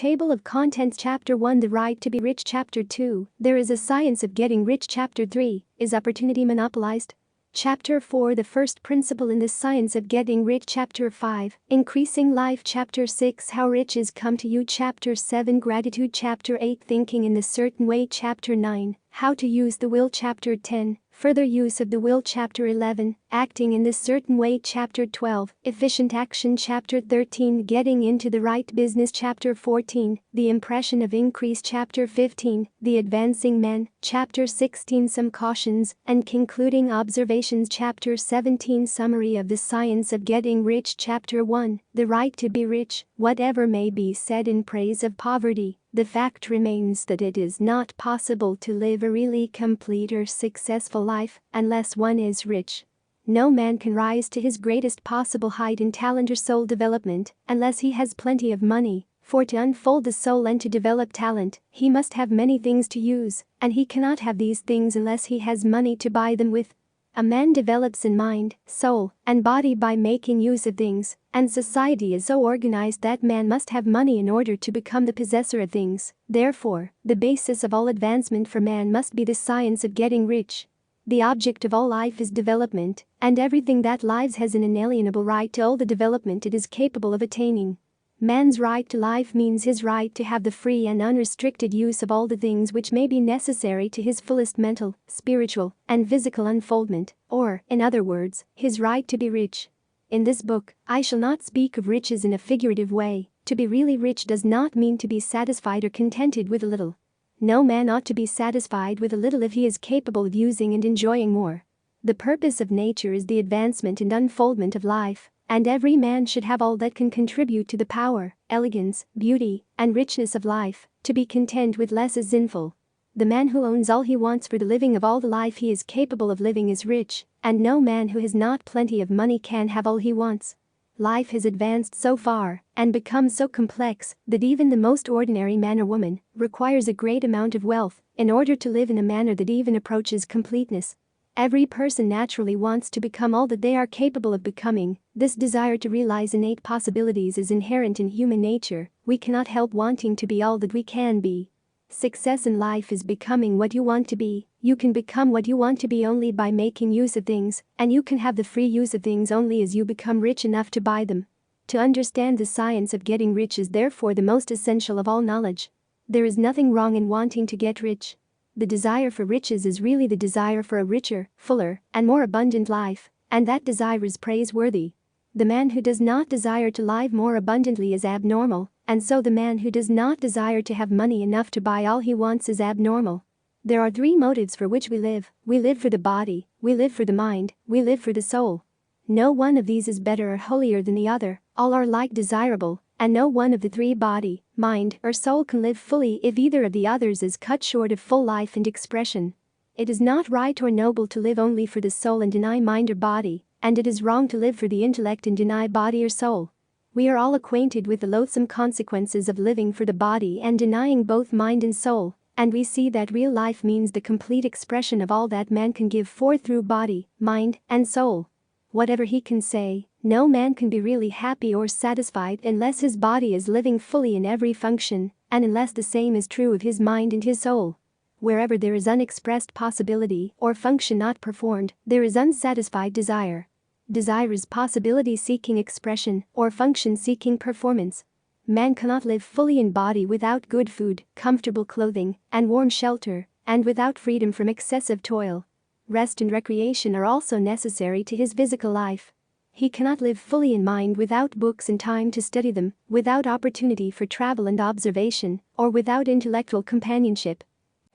Table of Contents Chapter 1 The Right to be Rich Chapter 2 There is a Science of Getting Rich Chapter 3 Is Opportunity Monopolized? Chapter 4 The First Principle in the Science of Getting Rich Chapter 5 Increasing Life Chapter 6 How Riches Come to You Chapter 7 Gratitude Chapter 8 Thinking in a Certain Way Chapter 9 How to Use the Will Chapter 10 Further Use of the Will Chapter 11 Acting in this Certain Way Chapter 12 Efficient Action Chapter 13 Getting into the Right Business Chapter 14 The Impression of Increase Chapter 15 The Advancing Man Chapter 16 Some Cautions and Concluding Observations Chapter 17 Summary of the Science of Getting Rich Chapter 1 The Right to be Rich. Whatever may be said in praise of poverty, the fact remains that it is not possible to live a really complete or successful life unless one is rich. No man can rise to his greatest possible height in talent or soul development unless he has plenty of money, for to unfold the soul and to develop talent, he must have many things to use, and he cannot have these things unless he has money to buy them with. A man develops in mind, soul, and body by making use of things, and society is so organized that man must have money in order to become the possessor of things. Therefore, the basis of all advancement for man must be the science of getting rich. The object of all life is development, and everything that lives has an inalienable right to all the development it is capable of attaining. Man's right to life means his right to have the free and unrestricted use of all the things which may be necessary to his fullest mental, spiritual, and physical unfoldment, or, in other words, his right to be rich. In this book, I shall not speak of riches in a figurative way. To be really rich does not mean to be satisfied or contented with a little. No man ought to be satisfied with a little if he is capable of using and enjoying more. The purpose of nature is the advancement and unfoldment of life, and every man should have all that can contribute to the power, elegance, beauty, and richness of life. To be content with less is sinful. The man who owns all he wants for the living of all the life he is capable of living is rich, and no man who has not plenty of money can have all he wants. Life has advanced so far and become so complex that even the most ordinary man or woman requires a great amount of wealth in order to live in a manner that even approaches completeness. Every person naturally wants to become all that they are capable of becoming. This desire to realize innate possibilities is inherent in human nature. We cannot help wanting to be all that we can be. Success in life is becoming what you want to be. You can become what you want to be only by making use of things, and you can have the free use of things only as you become rich enough to buy them. To understand the science of getting rich is therefore the most essential of all knowledge. There is nothing wrong in wanting to get rich. The desire for riches is really the desire for a richer, fuller, and more abundant life, and that desire is praiseworthy. The man who does not desire to live more abundantly is abnormal, and so the man who does not desire to have money enough to buy all he wants is abnormal. There are three motives for which we live. We live for the body, we live for the mind, we live for the soul. No one of these is better or holier than the other, all are alike desirable, and no one of the three, body, mind, or soul, can live fully if either of the others is cut short of full life and expression. It is not right or noble to live only for the soul and deny mind or body, and it is wrong to live for the intellect and deny body or soul. We are all acquainted with the loathsome consequences of living for the body and denying both mind and soul, and we see that real life means the complete expression of all that man can give forth through body, mind, and soul. Whatever he can say, no man can be really happy or satisfied unless his body is living fully in every function, and unless the same is true of his mind and his soul. Wherever there is unexpressed possibility or function not performed, there is unsatisfied desire. Desire is possibility seeking expression or function seeking performance. Man cannot live fully in body without good food, comfortable clothing, and warm shelter, and without freedom from excessive toil. Rest and recreation are also necessary to his physical life. He cannot live fully in mind without books and time to study them, without opportunity for travel and observation, or without intellectual companionship.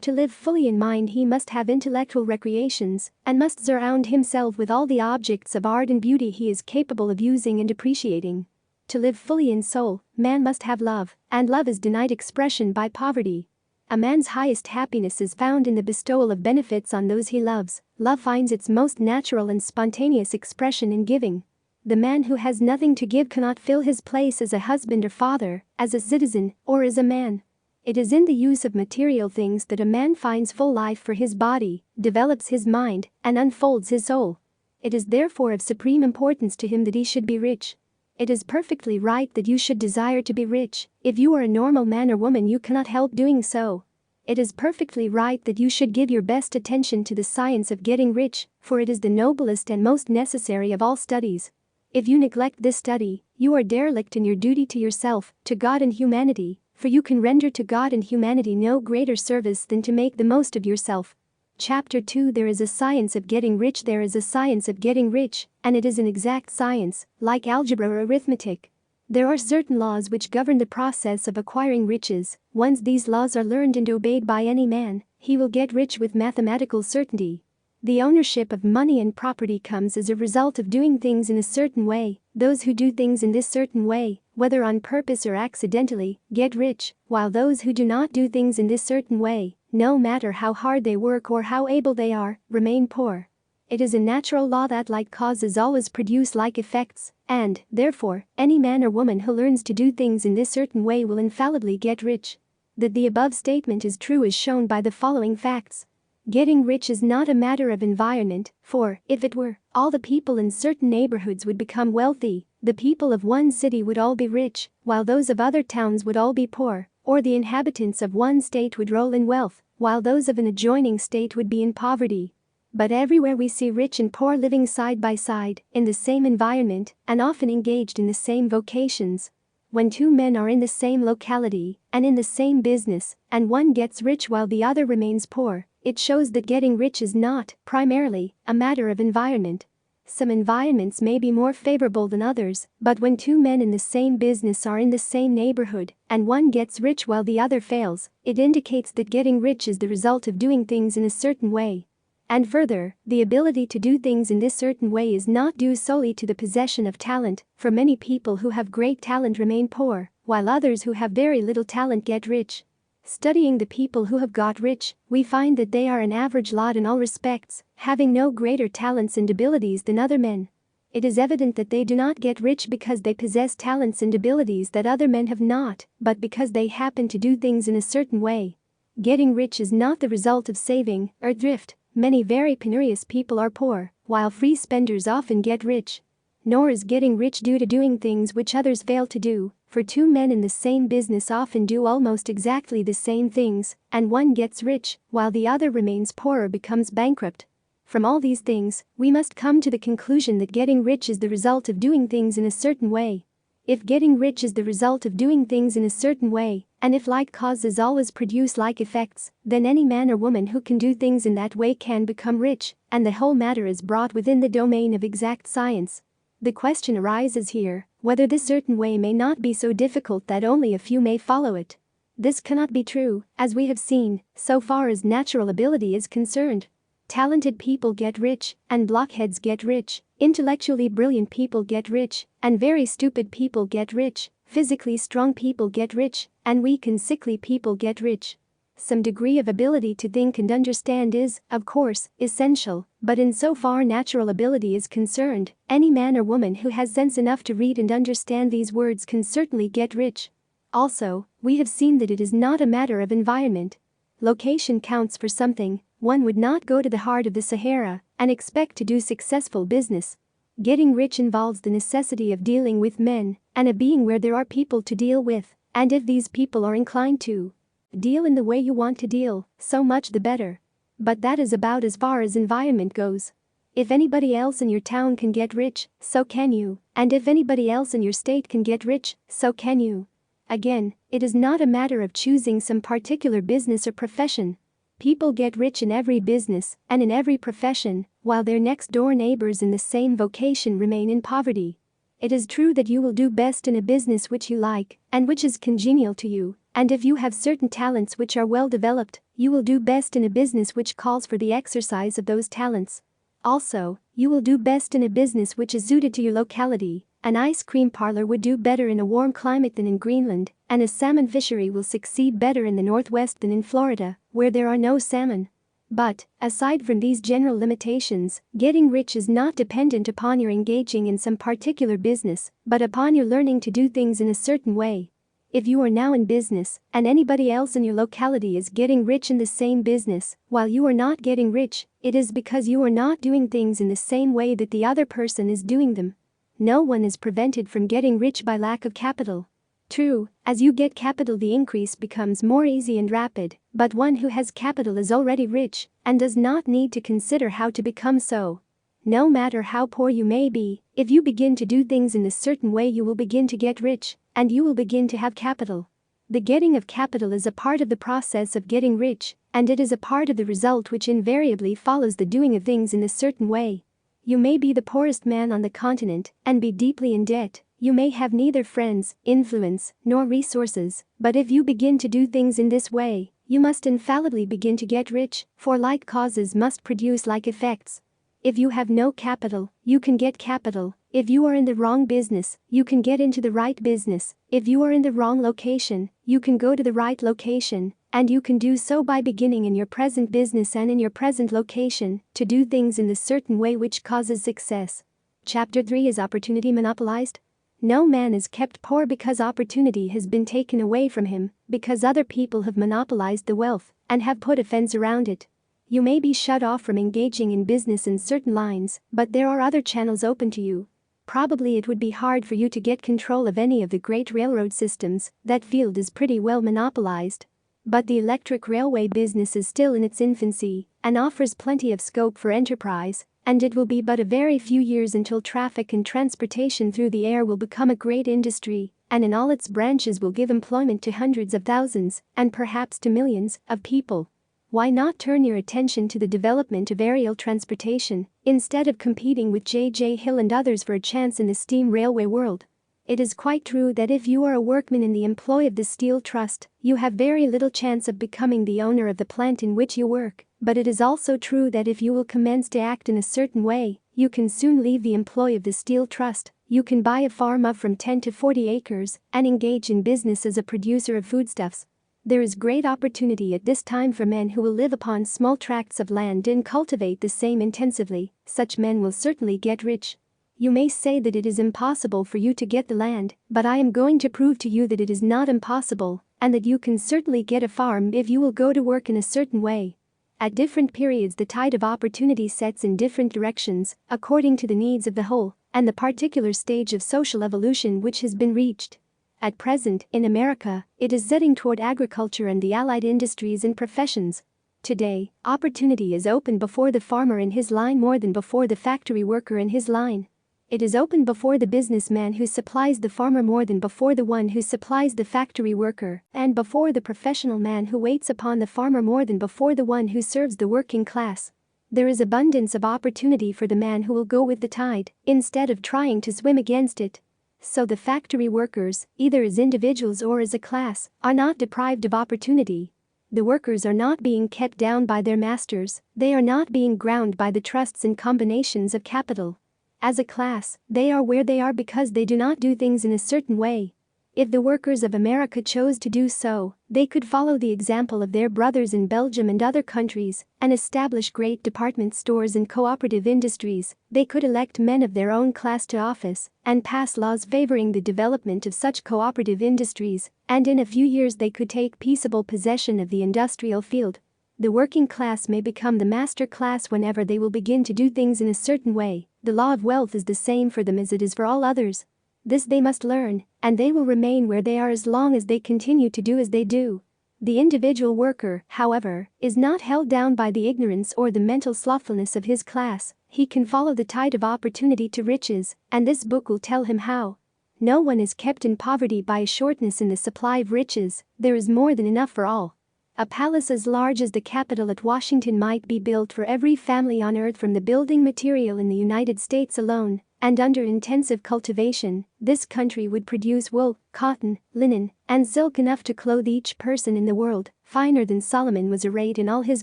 To live fully in mind he must have intellectual recreations, and must surround himself with all the objects of art and beauty he is capable of using and appreciating. To live fully in soul, man must have love, and love is denied expression by poverty. A man's highest happiness is found in the bestowal of benefits on those he loves. Love finds its most natural and spontaneous expression in giving. The man who has nothing to give cannot fill his place as a husband or father, as a citizen, or as a man. It is in the use of material things that a man finds full life for his body, develops his mind, and unfolds his soul. It is therefore of supreme importance to him that he should be rich. It is perfectly right that you should desire to be rich. If you are a normal man or woman, you cannot help doing so. It is perfectly right that you should give your best attention to the science of getting rich, for it is the noblest and most necessary of all studies. If you neglect this study, you are derelict in your duty to yourself, to God and humanity, for you can render to God and humanity no greater service than to make the most of yourself. Chapter 2 There is a science of getting rich. There is a science of getting rich, and it is an exact science, like algebra or arithmetic. There are certain laws which govern the process of acquiring riches. Once these laws are learned and obeyed by any man, he will get rich with mathematical certainty. The ownership of money and property comes as a result of doing things in a certain way. Those who do things in this certain way, whether on purpose or accidentally, get rich, while those who do not do things in this certain way, no matter how hard they work or how able they are, remain poor. It is a natural law that like causes always produce like effects, and, therefore, any man or woman who learns to do things in this certain way will infallibly get rich. That the above statement is true is shown by the following facts. Getting rich is not a matter of environment, for, if it were, all the people in certain neighborhoods would become wealthy, the people of one city would all be rich, while those of other towns would all be poor, or the inhabitants of one state would roll in wealth, while those of an adjoining state would be in poverty. But everywhere we see rich and poor living side by side, in the same environment, and often engaged in the same vocations. When two men are in the same locality, and in the same business, and one gets rich while the other remains poor, it shows that getting rich is not, primarily, a matter of environment. Some environments may be more favorable than others, but when two men in the same business are in the same neighborhood, and one gets rich while the other fails, it indicates that getting rich is the result of doing things in a certain way. And further, the ability to do things in this certain way is not due solely to the possession of talent, for many people who have great talent remain poor, while others who have very little talent get rich. Studying the people who have got rich, we find that they are an average lot in all respects, having no greater talents and abilities than other men. It is evident that they do not get rich because they possess talents and abilities that other men have not, but because they happen to do things in a certain way. Getting rich is not the result of saving or thrift. Many very penurious people are poor, while free spenders often get rich. Nor is getting rich due to doing things which others fail to do, for two men in the same business often do almost exactly the same things, and one gets rich, while the other remains poor or becomes bankrupt. From all these things, we must come to the conclusion that getting rich is the result of doing things in a certain way. If getting rich is the result of doing things in a certain way, and if like causes always produce like effects, then any man or woman who can do things in that way can become rich, and the whole matter is brought within the domain of exact science. The question arises here, whether this certain way may not be so difficult that only a few may follow it. This cannot be true, as we have seen, so far as natural ability is concerned. Talented people get rich, and blockheads get rich, intellectually brilliant people get rich, and very stupid people get rich, physically strong people get rich, and weak and sickly people get rich. Some degree of ability to think and understand is, of course, essential, but in so far natural ability is concerned, any man or woman who has sense enough to read and understand these words can certainly get rich. Also, we have seen that it is not a matter of environment. Location counts for something. One would not go to the heart of the Sahara and expect to do successful business. Getting rich involves the necessity of dealing with men and a being where there are people to deal with, and if these people are inclined to deal in the way you want to deal, so much the better. But that is about as far as environment goes. If anybody else in your town can get rich, so can you, and if anybody else in your state can get rich, so can you. Again, it is not a matter of choosing some particular business or profession. People get rich in every business and in every profession, while their next-door neighbors in the same vocation remain in poverty. It is true that you will do best in a business which you like and which is congenial to you, and if you have certain talents which are well developed, you will do best in a business which calls for the exercise of those talents. Also, you will do best in a business which is suited to your locality. An ice cream parlor would do better in a warm climate than in Greenland, and a salmon fishery will succeed better in the Northwest than in Florida, where there are no salmon. But, aside from these general limitations, getting rich is not dependent upon your engaging in some particular business, but upon your learning to do things in a certain way. If you are now in business, and anybody else in your locality is getting rich in the same business, while you are not getting rich, it is because you are not doing things in the same way that the other person is doing them. No one is prevented from getting rich by lack of capital. True, as you get capital the increase becomes more easy and rapid, but one who has capital is already rich and does not need to consider how to become so. No matter how poor you may be, if you begin to do things in a certain way you will begin to get rich, and you will begin to have capital. The getting of capital is a part of the process of getting rich, and it is a part of the result which invariably follows the doing of things in a certain way. You may be the poorest man on the continent and be deeply in debt. You may have neither friends, influence, nor resources, but if you begin to do things in this way, you must infallibly begin to get rich, for like causes must produce like effects. If you have no capital, you can get capital. If you are in the wrong business, you can get into the right business. If you are in the wrong location, you can go to the right location, and you can do so by beginning in your present business and in your present location, to do things in the certain way which causes success. Chapter 3 is opportunity monopolized? No man is kept poor because opportunity has been taken away from him, because other people have monopolized the wealth and have put a fence around it. You may be shut off from engaging in business in certain lines, but there are other channels open to you. Probably it would be hard for you to get control of any of the great railroad systems. That field is pretty well monopolized. But the electric railway business is still in its infancy and offers plenty of scope for enterprise, and it will be but a very few years until traffic and transportation through the air will become a great industry, and in all its branches will give employment to hundreds of thousands, and perhaps to millions, of people. Why not turn your attention to the development of aerial transportation, instead of competing with J.J. Hill and others for a chance in the steam railway world? It is quite true that if you are a workman in the employ of the Steel Trust, you have very little chance of becoming the owner of the plant in which you work, but it is also true that if you will commence to act in a certain way, you can soon leave the employ of the Steel Trust. You can buy a farm of from 10 to 40 acres and engage in business as a producer of foodstuffs. There is great opportunity at this time for men who will live upon small tracts of land and cultivate the same intensively. Such men will certainly get rich. You may say that it is impossible for you to get the land, but I am going to prove to you that it is not impossible, and that you can certainly get a farm if you will go to work in a certain way. At different periods the tide of opportunity sets in different directions, according to the needs of the whole, and the particular stage of social evolution which has been reached. At present, in America, it is setting toward agriculture and the allied industries and professions. Today, opportunity is open before the farmer in his line more than before the factory worker in his line. It is open before the businessman who supplies the farmer more than before the one who supplies the factory worker, and before the professional man who waits upon the farmer more than before the one who serves the working class. There is abundance of opportunity for the man who will go with the tide, instead of trying to swim against it. So the factory workers, either as individuals or as a class, are not deprived of opportunity. The workers are not being kept down by their masters, they are not being ground by the trusts and combinations of capital. As a class, they are where they are because they do not do things in a certain way. If the workers of America chose to do so, they could follow the example of their brothers in Belgium and other countries and establish great department stores and cooperative industries. They could elect men of their own class to office and pass laws favoring the development of such cooperative industries, and in a few years they could take peaceable possession of the industrial field. The working class may become the master class whenever they will begin to do things in a certain way. The law of wealth is the same for them as it is for all others. This they must learn, and they will remain where they are as long as they continue to do as they do. The individual worker, however, is not held down by the ignorance or the mental slothfulness of his class. He can follow the tide of opportunity to riches, and this book will tell him how. No one is kept in poverty by a shortness in the supply of riches. There is more than enough for all. A palace as large as the Capitol at Washington might be built for every family on earth from the building material in the United States alone, and under intensive cultivation, this country would produce wool, cotton, linen, and silk enough to clothe each person in the world, finer than Solomon was arrayed in all his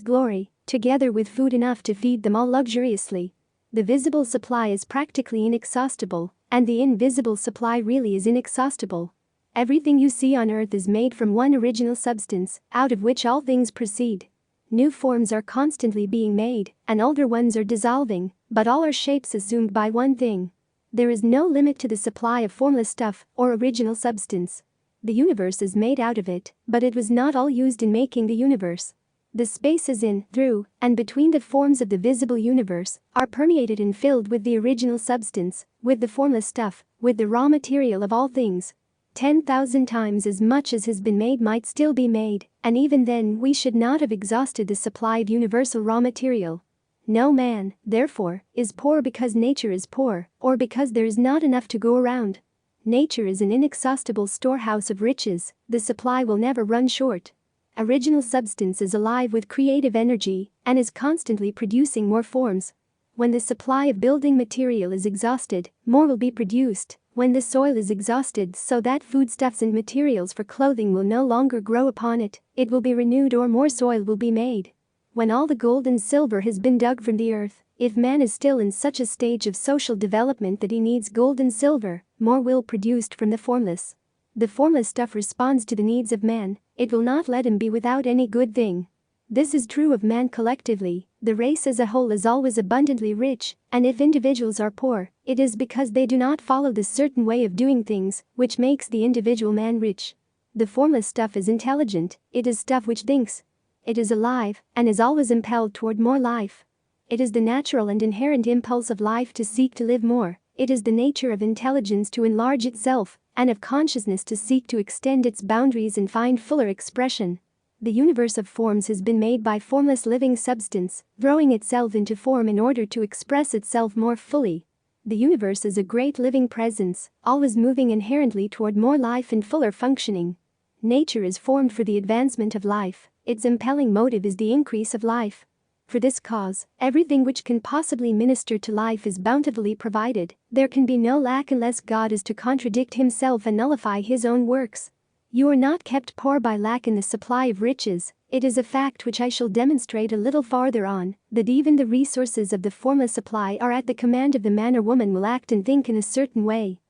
glory, together with food enough to feed them all luxuriously. The visible supply is practically inexhaustible, and the invisible supply really is inexhaustible. Everything you see on earth is made from one original substance, out of which all things proceed. New forms are constantly being made, and older ones are dissolving, but all are shapes assumed by one thing. There is no limit to the supply of formless stuff or original substance. The universe is made out of it, but it was not all used in making the universe. The spaces in, through, and between the forms of the visible universe are permeated and filled with the original substance, with the formless stuff, with the raw material of all things. 10,000 times as much as has been made might still be made, and even then we should not have exhausted the supply of universal raw material. No man, therefore, is poor because nature is poor, or because there is not enough to go around. Nature is an inexhaustible storehouse of riches, the supply will never run short. Original substance is alive with creative energy and is constantly producing more forms. When the supply of building material is exhausted, more will be produced. When the soil is exhausted so that foodstuffs and materials for clothing will no longer grow upon it, it will be renewed or more soil will be made. When all the gold and silver has been dug from the earth, if man is still in such a stage of social development that he needs gold and silver, more will produced from the formless. The formless stuff responds to the needs of man, it will not let him be without any good thing. This is true of man collectively, the race as a whole is always abundantly rich, and if individuals are poor, it is because they do not follow this certain way of doing things, which makes the individual man rich. The formless stuff is intelligent, it is stuff which thinks. It is alive, and is always impelled toward more life. It is the natural and inherent impulse of life to seek to live more, it is the nature of intelligence to enlarge itself, and of consciousness to seek to extend its boundaries and find fuller expression. The universe of forms has been made by formless living substance, throwing itself into form in order to express itself more fully. The universe is a great living presence, always moving inherently toward more life and fuller functioning. Nature is formed for the advancement of life, its impelling motive is the increase of life. For this cause, everything which can possibly minister to life is bountifully provided, there can be no lack unless God is to contradict himself and nullify his own works. You are not kept poor by lack in the supply of riches, it is a fact which I shall demonstrate a little farther on, that even the resources of the formless supply are at the command of the man or woman will act and think in a certain way.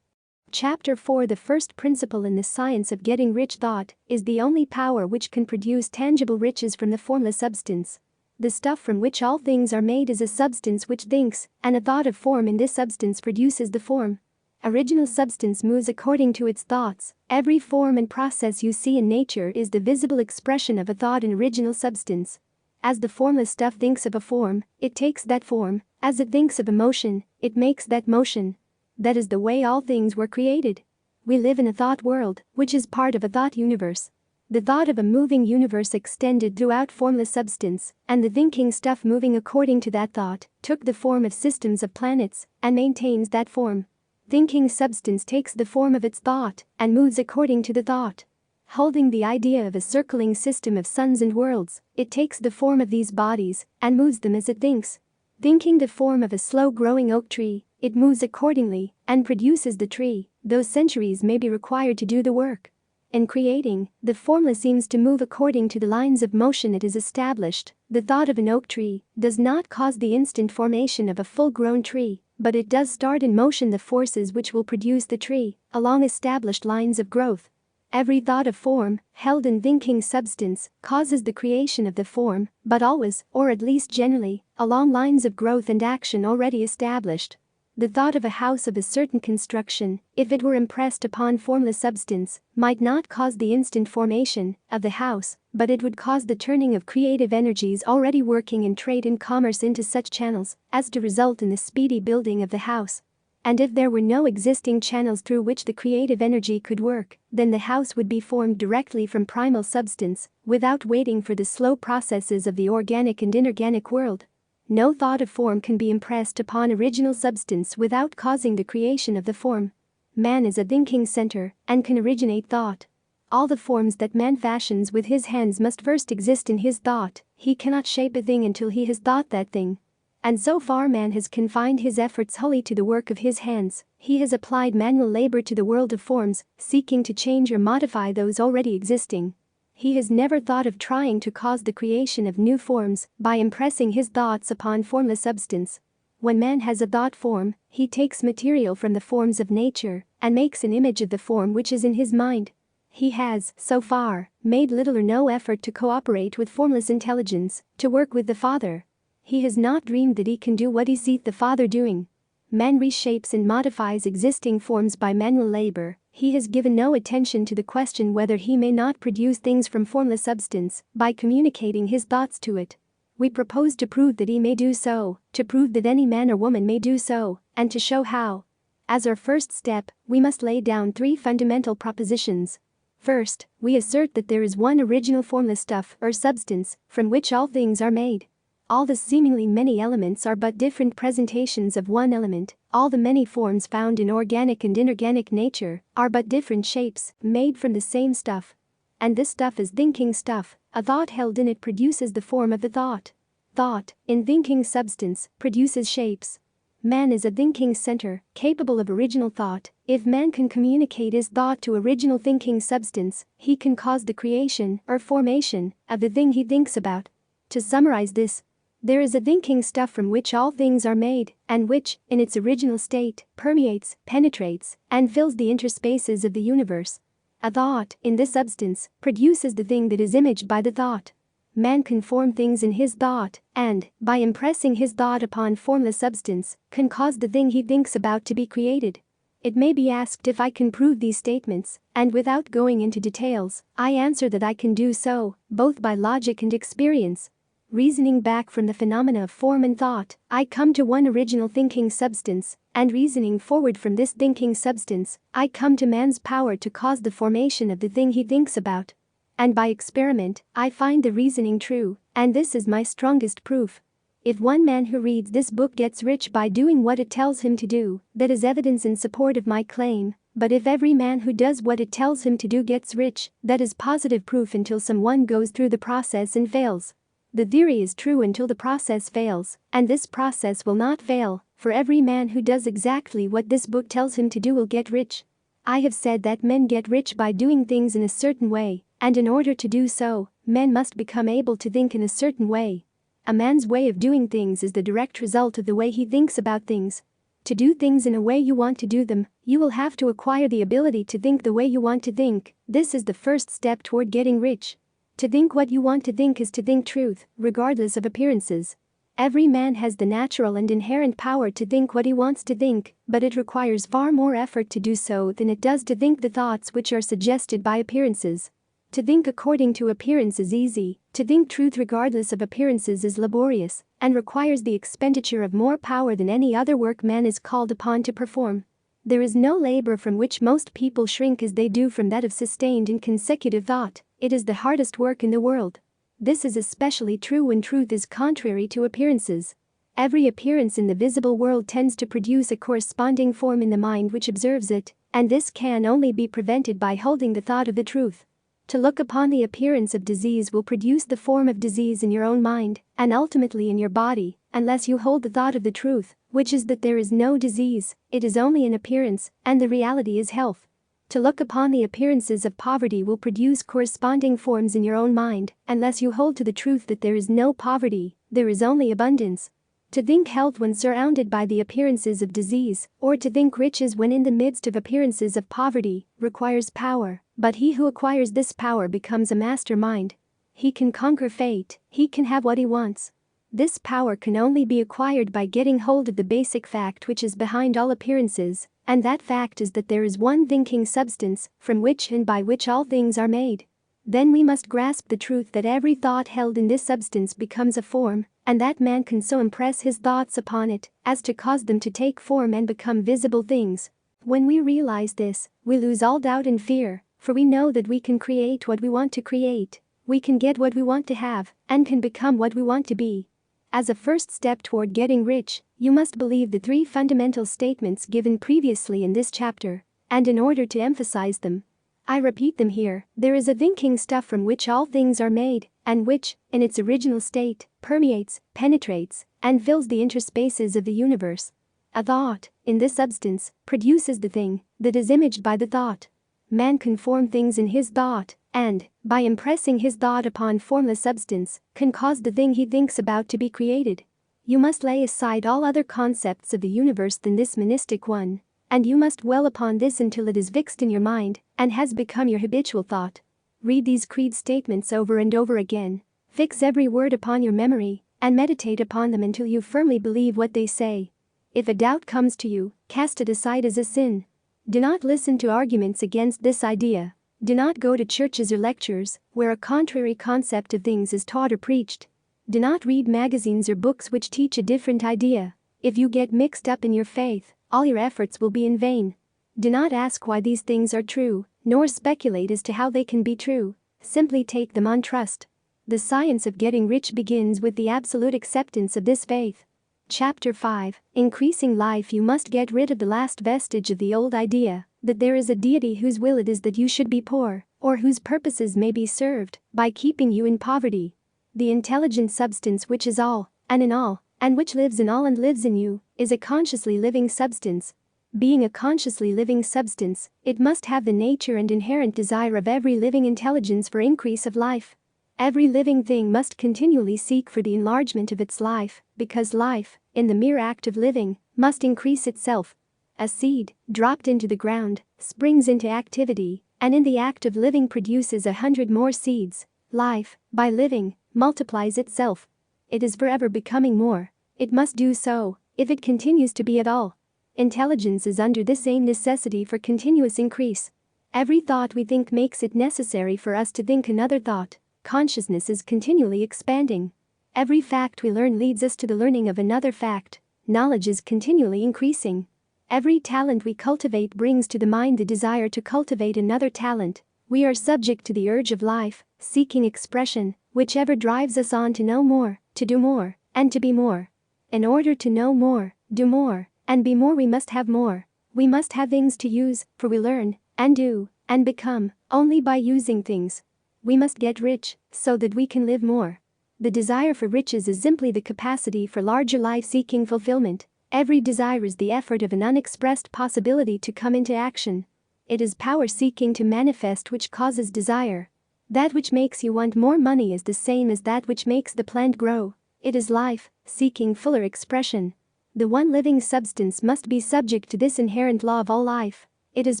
Chapter 4 The first principle in the science of getting rich. Thought is the only power which can produce tangible riches from the formless substance. The stuff from which all things are made is a substance which thinks, and a thought of form in this substance produces the form. Original substance moves according to its thoughts. Every form and process you see in nature is the visible expression of a thought in original substance. As the formless stuff thinks of a form, it takes that form. As it thinks of a motion, it makes that motion. That is the way all things were created. We live in a thought world, which is part of a thought universe. The thought of a moving universe extended throughout formless substance, and the thinking stuff moving according to that thought took the form of systems of planets and maintains that form. Thinking substance takes the form of its thought and moves according to the thought. Holding the idea of a circling system of suns and worlds, it takes the form of these bodies and moves them as it thinks. Thinking the form of a slow-growing oak tree, it moves accordingly and produces the tree, though centuries may be required to do the work. In creating, the formless seems to move according to the lines of motion it has established. The thought of an oak tree does not cause the instant formation of a full-grown tree, but it does start in motion the forces which will produce the tree, along established lines of growth. Every thought of form, held in thinking substance, causes the creation of the form, but always, or at least generally, along lines of growth and action already established. The thought of a house of a certain construction, if it were impressed upon formless substance, might not cause the instant formation of the house, but it would cause the turning of creative energies already working in trade and commerce into such channels as to result in the speedy building of the house. And if there were no existing channels through which the creative energy could work, then the house would be formed directly from primal substance, without waiting for the slow processes of the organic and inorganic world. No thought of form can be impressed upon original substance without causing the creation of the form. Man is a thinking center and can originate thought. All the forms that man fashions with his hands must first exist in his thought. He cannot shape a thing until he has thought that thing. And so far man has confined his efforts wholly to the work of his hands. He has applied manual labor to the world of forms, seeking to change or modify those already existing. He has never thought of trying to cause the creation of new forms by impressing his thoughts upon formless substance. When man has a thought form, he takes material from the forms of nature and makes an image of the form which is in his mind. He has, so far, made little or no effort to cooperate with formless intelligence, to work with the Father. He has not dreamed that he can do what he sees the Father doing. Man reshapes and modifies existing forms by manual labor, He has given no attention to the question whether he may not produce things from formless substance by communicating his thoughts to it. We propose to prove that he may do so, to prove that any man or woman may do so, and to show how. As our first step, we must lay down 3 fundamental propositions. First, we assert that there is one original formless stuff or substance from which all things are made. All the seemingly many elements are but different presentations of one element. All the many forms found in organic and inorganic nature are but different shapes made from the same stuff. And this stuff is thinking stuff. A thought held in it produces the form of the thought. Thought, in thinking substance, produces shapes. Man is a thinking center, capable of original thought. If man can communicate his thought to original thinking substance, he can cause the creation or formation of the thing he thinks about. To summarize this, there is a thinking stuff from which all things are made, and which, in its original state, permeates, penetrates, and fills the interspaces of the universe. A thought, in this substance, produces the thing that is imaged by the thought. Man can form things in his thought, and, by impressing his thought upon formless substance, can cause the thing he thinks about to be created. It may be asked if I can prove these statements, and without going into details, I answer that I can do so, both by logic and experience. Reasoning back from the phenomena of form and thought, I come to one original thinking substance, and reasoning forward from this thinking substance, I come to man's power to cause the formation of the thing he thinks about. And by experiment, I find the reasoning true, and this is my strongest proof. If one man who reads this book gets rich by doing what it tells him to do, that is evidence in support of my claim. But if every man who does what it tells him to do gets rich, that is positive proof until someone goes through the process and fails. The theory is true until the process fails, and this process will not fail, for every man who does exactly what this book tells him to do will get rich. I have said that men get rich by doing things in a certain way, and in order to do so, men must become able to think in a certain way. A man's way of doing things is the direct result of the way he thinks about things. To do things in a way you want to do them, you will have to acquire the ability to think the way you want to think. This is the first step toward getting rich. To think what you want to think is to think truth, regardless of appearances. Every man has the natural and inherent power to think what he wants to think, but it requires far more effort to do so than it does to think the thoughts which are suggested by appearances. To think according to appearance is easy, to think truth regardless of appearances is laborious, and requires the expenditure of more power than any other work man is called upon to perform. There is no labor from which most people shrink as they do from that of sustained and consecutive thought. It is the hardest work in the world. This is especially true when truth is contrary to appearances. Every appearance in the visible world tends to produce a corresponding form in the mind which observes it, and this can only be prevented by holding the thought of the truth. To look upon the appearance of disease will produce the form of disease in your own mind, and ultimately in your body, unless you hold the thought of the truth, which is that there is no disease, it is only an appearance, and the reality is health. To look upon the appearances of poverty will produce corresponding forms in your own mind, unless you hold to the truth that there is no poverty, there is only abundance. To think health when surrounded by the appearances of disease, or to think riches when in the midst of appearances of poverty, requires power, but he who acquires this power becomes a mastermind. He can conquer fate, he can have what he wants. This power can only be acquired by getting hold of the basic fact which is behind all appearances, and that fact is that there is one thinking substance from which and by which all things are made. Then we must grasp the truth that every thought held in this substance becomes a form, and that man can so impress his thoughts upon it as to cause them to take form and become visible things. When we realize this, we lose all doubt and fear, for we know that we can create what we want to create, we can get what we want to have, and can become what we want to be. As a first step toward getting rich, you must believe the 3 fundamental statements given previously in this chapter, and in order to emphasize them, I repeat them here. There is a thinking stuff from which all things are made, and which, in its original state, permeates, penetrates, and fills the interspaces of the universe. A thought, in this substance, produces the thing that is imaged by the thought. Man can form things in his thought, and, by impressing his thought upon formless substance, can cause the thing he thinks about to be created. You must lay aside all other concepts of the universe than this monistic one, and you must dwell upon this until it is fixed in your mind and has become your habitual thought. Read these creed statements over and over again, fix every word upon your memory, and meditate upon them until you firmly believe what they say. If a doubt comes to you, cast it aside as a sin. Do not listen to arguments against this idea. Do not go to churches or lectures where a contrary concept of things is taught or preached. Do not read magazines or books which teach a different idea. If you get mixed up in your faith, all your efforts will be in vain. Do not ask why these things are true, nor speculate as to how they can be true. Simply take them on trust. The science of getting rich begins with the absolute acceptance of this faith. Chapter 5. Increasing life. You must get rid of the last vestige of the old idea that there is a deity whose will it is that you should be poor, or whose purposes may be served by keeping you in poverty. The intelligent substance which is all, and in all, and which lives in all and lives in you, is a consciously living substance. Being a consciously living substance, it must have the nature and inherent desire of every living intelligence for increase of life. Every living thing must continually seek for the enlargement of its life, because life, in the mere act of living, must increase itself. A seed, dropped into the ground, springs into activity, and in the act of living produces 100 more seeds. Life, by living, multiplies itself. It is forever becoming more. It must do so, if it continues to be at all. Intelligence is under this same necessity for continuous increase. Every thought we think makes it necessary for us to think another thought. Consciousness is continually expanding. Every fact we learn leads us to the learning of another fact. Knowledge is continually increasing. Every talent we cultivate brings to the mind the desire to cultivate another talent. We are subject to the urge of life, seeking expression, which ever drives us on to know more, to do more, and to be more. In order to know more, do more, and be more, we must have more. We must have things to use, for we learn, and do, and become, only by using things. We must get rich, so that we can live more. The desire for riches is simply the capacity for larger life-seeking fulfillment. Every desire is the effort of an unexpressed possibility to come into action. It is power seeking to manifest which causes desire. That which makes you want more money is the same as that which makes the plant grow. It is life, seeking fuller expression. The one living substance must be subject to this inherent law of all life. It is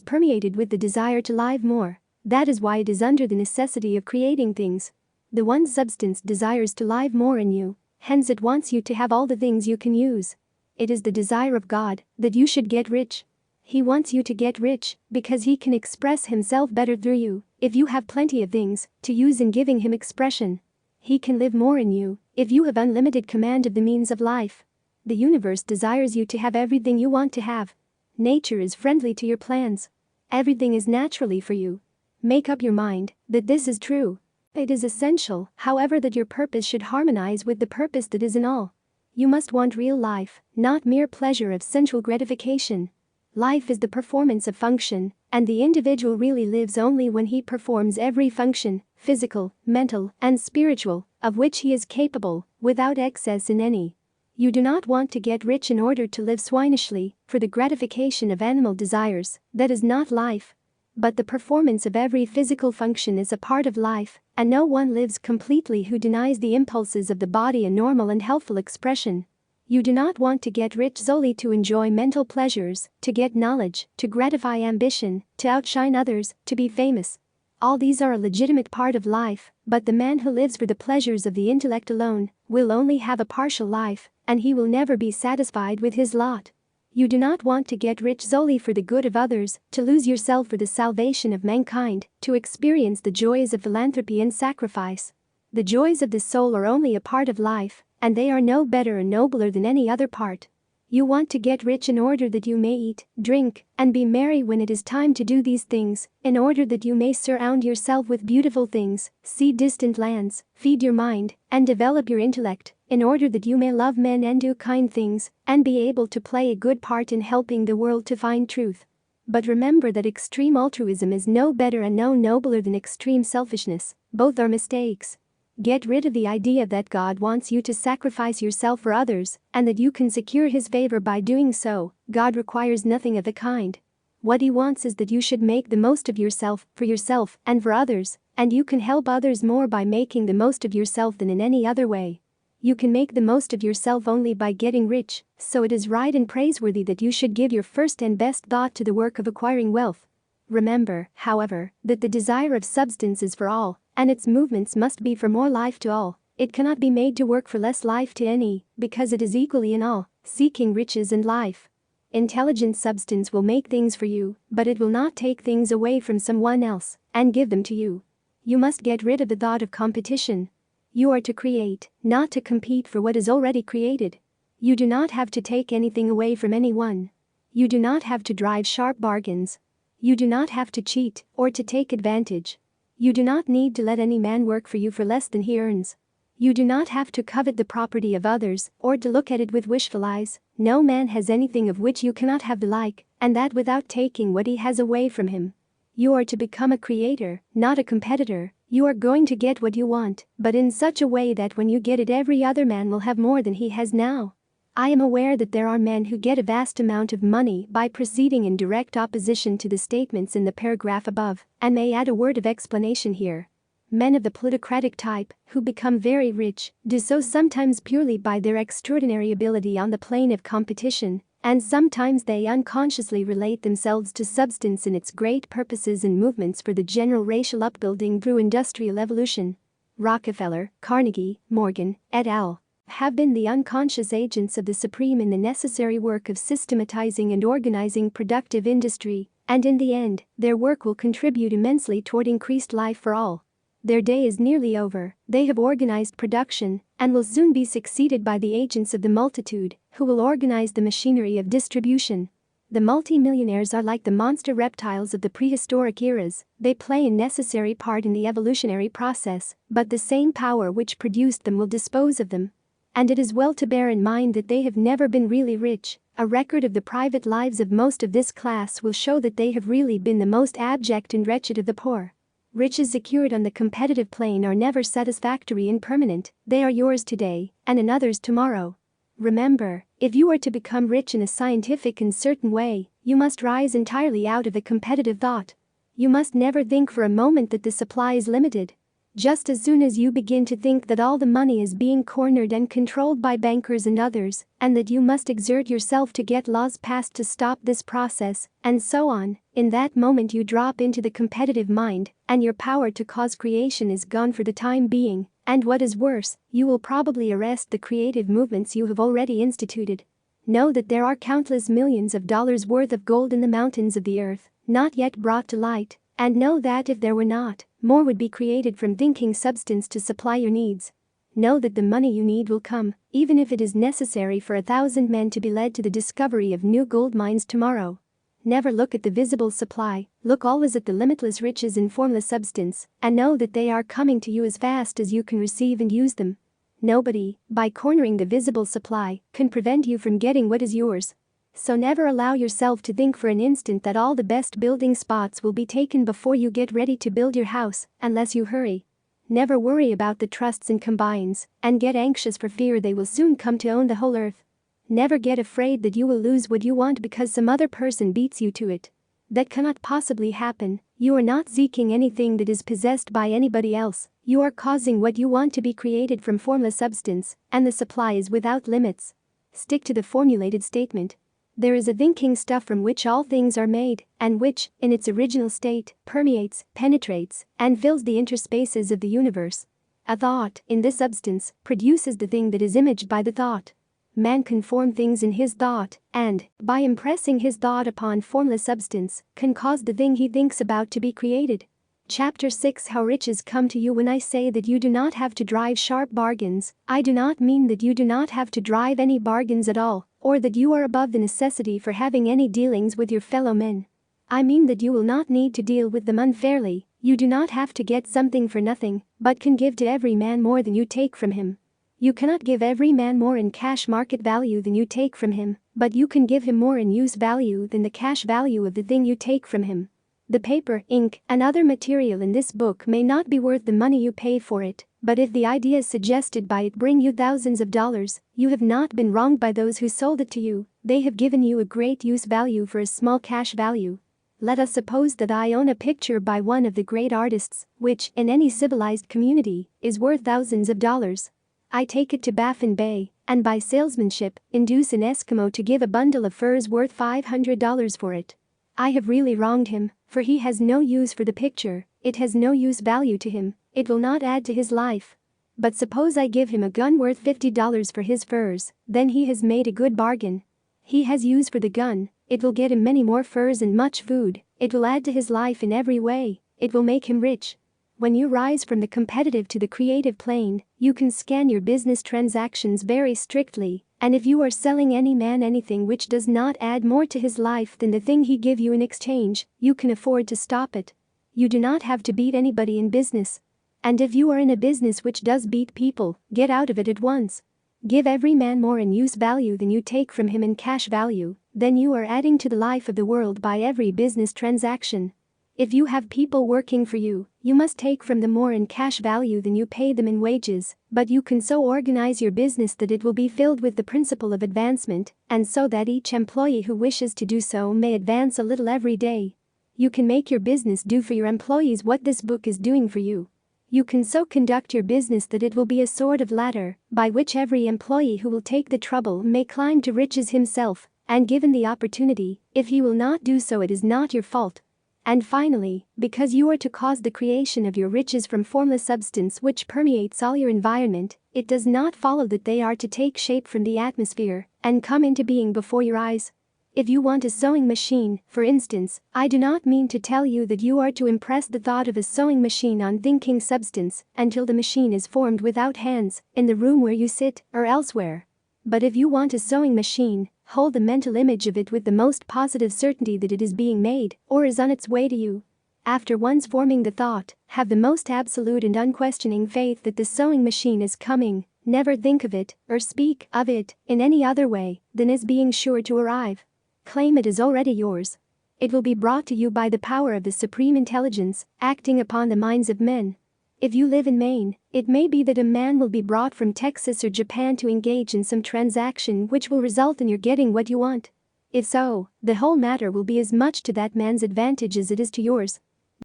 permeated with the desire to live more. That is why it is under the necessity of creating things. The one substance desires to live more in you, hence it wants you to have all the things you can use. It is the desire of God that you should get rich. He wants you to get rich because He can express Himself better through you if you have plenty of things to use in giving Him expression. He can live more in you if you have unlimited command of the means of life. The universe desires you to have everything you want to have. Nature is friendly to your plans. Everything is naturally for you. Make up your mind that this is true. It is essential, however, that your purpose should harmonize with the purpose that is in all. You must want real life, not mere pleasure of sensual gratification. Life is the performance of function, and the individual really lives only when he performs every function, physical, mental, and spiritual, of which he is capable, without excess in any. You do not want to get rich in order to live swinishly, for the gratification of animal desires. That is not life. But the performance of every physical function is a part of life, and no one lives completely who denies the impulses of the body a normal and healthful expression. You do not want to get rich solely to enjoy mental pleasures, to get knowledge, to gratify ambition, to outshine others, to be famous. All these are a legitimate part of life, but the man who lives for the pleasures of the intellect alone will only have a partial life, and he will never be satisfied with his lot. You do not want to get rich solely for the good of others, to lose yourself for the salvation of mankind, to experience the joys of philanthropy and sacrifice. The joys of the soul are only a part of life, and they are no better or nobler than any other part. You want to get rich in order that you may eat, drink, and be merry when it is time to do these things, in order that you may surround yourself with beautiful things, see distant lands, feed your mind, and develop your intellect, in order that you may love men and do kind things, and be able to play a good part in helping the world to find truth. But remember that extreme altruism is no better and no nobler than extreme selfishness. Both are mistakes. Get rid of the idea that God wants you to sacrifice yourself for others, and that you can secure His favor by doing so. God requires nothing of the kind. What He wants is that you should make the most of yourself, for yourself, and for others, and you can help others more by making the most of yourself than in any other way. You can make the most of yourself only by getting rich, so it is right and praiseworthy that you should give your first and best thought to the work of acquiring wealth. Remember, however, that the desire of substance is for all, and its movements must be for more life to all. It cannot be made to work for less life to any, because it is equally in all, seeking riches and life. Intelligent substance will make things for you, but it will not take things away from someone else and give them to you. You must get rid of the thought of competition. You are to create, not to compete for what is already created. You do not have to take anything away from anyone. You do not have to drive sharp bargains. You do not have to cheat or to take advantage. You do not need to let any man work for you for less than he earns. You do not have to covet the property of others or to look at it with wishful eyes. No man has anything of which you cannot have the like, and that without taking what he has away from him. You are to become a creator, not a competitor. You are going to get what you want, but in such a way that when you get it, every other man will have more than he has now. I am aware that there are men who get a vast amount of money by proceeding in direct opposition to the statements in the paragraph above, and may add a word of explanation here. Men of the plutocratic type, who become very rich, do so sometimes purely by their extraordinary ability on the plane of competition, and sometimes they unconsciously relate themselves to substance in its great purposes and movements for the general racial upbuilding through industrial evolution. Rockefeller, Carnegie, Morgan, et al. Have been the unconscious agents of the supreme in the necessary work of systematizing and organizing productive industry, and in the end, their work will contribute immensely toward increased life for all. Their day is nearly over. They have organized production and will soon be succeeded by the agents of the multitude, who will organize the machinery of distribution. The multimillionaires are like the monster reptiles of the prehistoric eras. They play a necessary part in the evolutionary process, but the same power which produced them will dispose of them. And it is well to bear in mind that they have never been really rich. A record of the private lives of most of this class will show that they have really been the most abject and wretched of the poor. Riches secured on the competitive plane are never satisfactory and permanent. They are yours today and another's tomorrow. Remember, if you are to become rich in a scientific and certain way, you must rise entirely out of a competitive thought. You must never think for a moment that the supply is limited. Just as soon as you begin to think that all the money is being cornered and controlled by bankers and others, and that you must exert yourself to get laws passed to stop this process, and so on, in that moment you drop into the competitive mind, and your power to cause creation is gone for the time being, and what is worse, you will probably arrest the creative movements you have already instituted. Know that there are countless millions of dollars worth of gold in the mountains of the earth, not yet brought to light, and know that if there were not, more would be created from thinking substance to supply your needs. Know that the money you need will come, even if it is necessary for 1,000 men to be led to the discovery of new gold mines tomorrow. Never look at the visible supply, look always at the limitless riches in formless substance, and know that they are coming to you as fast as you can receive and use them. Nobody, by cornering the visible supply, can prevent you from getting what is yours. So never allow yourself to think for an instant that all the best building spots will be taken before you get ready to build your house, unless you hurry. Never worry about the trusts and combines, and get anxious for fear they will soon come to own the whole earth. Never get afraid that you will lose what you want because some other person beats you to it. That cannot possibly happen. You are not seeking anything that is possessed by anybody else. You are causing what you want to be created from formless substance, and the supply is without limits. Stick to the formulated statement. There is a thinking stuff from which all things are made, and which, in its original state, permeates, penetrates, and fills the interspaces of the universe. A thought, in this substance, produces the thing that is imaged by the thought. Man can form things in his thought, and, by impressing his thought upon formless substance, can cause the thing he thinks about to be created. Chapter 6 How riches come to you. When I say that you do not have to drive sharp bargains, I do not mean that you do not have to drive any bargains at all, or that you are above the necessity for having any dealings with your fellow men. I mean that you will not need to deal with them unfairly. You do not have to get something for nothing, but can give to every man more than you take from him. You cannot give every man more in cash market value than you take from him, but you can give him more in use value than the cash value of the thing you take from him. The paper, ink, and other material in this book may not be worth the money you pay for it, but if the ideas suggested by it bring you thousands of dollars, you have not been wronged by those who sold it to you. They have given you a great use value for a small cash value. Let us suppose that I own a picture by one of the great artists, which, in any civilized community, is worth thousands of dollars. I take it to Baffin Bay, and by salesmanship, induce an Eskimo to give a bundle of furs worth $500 for it. I have really wronged him, for he has no use for the picture, it has no use value to him, it will not add to his life. But suppose I give him a gun worth $50 for his furs, then he has made a good bargain. he has use for the gun, it will get him many more furs and much food, it will add to his life in every way, it will make him rich. When you rise from the competitive to the creative plane, you can scan your business transactions very strictly, and if you are selling any man anything which does not add more to his life than the thing he give you in exchange, you can afford to stop it. You do not have to beat anybody in business. And if you are in a business which does beat people, get out of it at once. Give every man more in use value than you take from him in cash value, then you are adding to the life of the world by every business transaction. If you have people working for you, you must take from them more in cash value than you pay them in wages, but you can so organize your business that it will be filled with the principle of advancement, and so that each employee who wishes to do so may advance a little every day. You can make your business do for your employees what this book is doing for you. You can so conduct your business that it will be a sort of ladder by which every employee who will take the trouble may climb to riches himself, and given the opportunity, if he will not do so, it is not your fault. And finally, because you are to cause the creation of your riches from formless substance which permeates all your environment, it does not follow that they are to take shape from the atmosphere and come into being before your eyes. If you want a sewing machine, for instance, I do not mean to tell you that you are to impress the thought of a sewing machine on thinking substance until the machine is formed without hands, in the room where you sit, or elsewhere. But if you want a sewing machine, hold the mental image of it with the most positive certainty that it is being made, or is on its way to you. After once forming the thought, have the most absolute and unquestioning faith that the sewing machine is coming. Never think of it, or speak of it, in any other way than as being sure to arrive. Claim it as already yours. It will be brought to you by the power of the Supreme Intelligence, acting upon the minds of men. If you live in Maine, it may be that a man will be brought from Texas or Japan to engage in some transaction which will result in your getting what you want. If so, the whole matter will be as much to that man's advantage as it is to yours.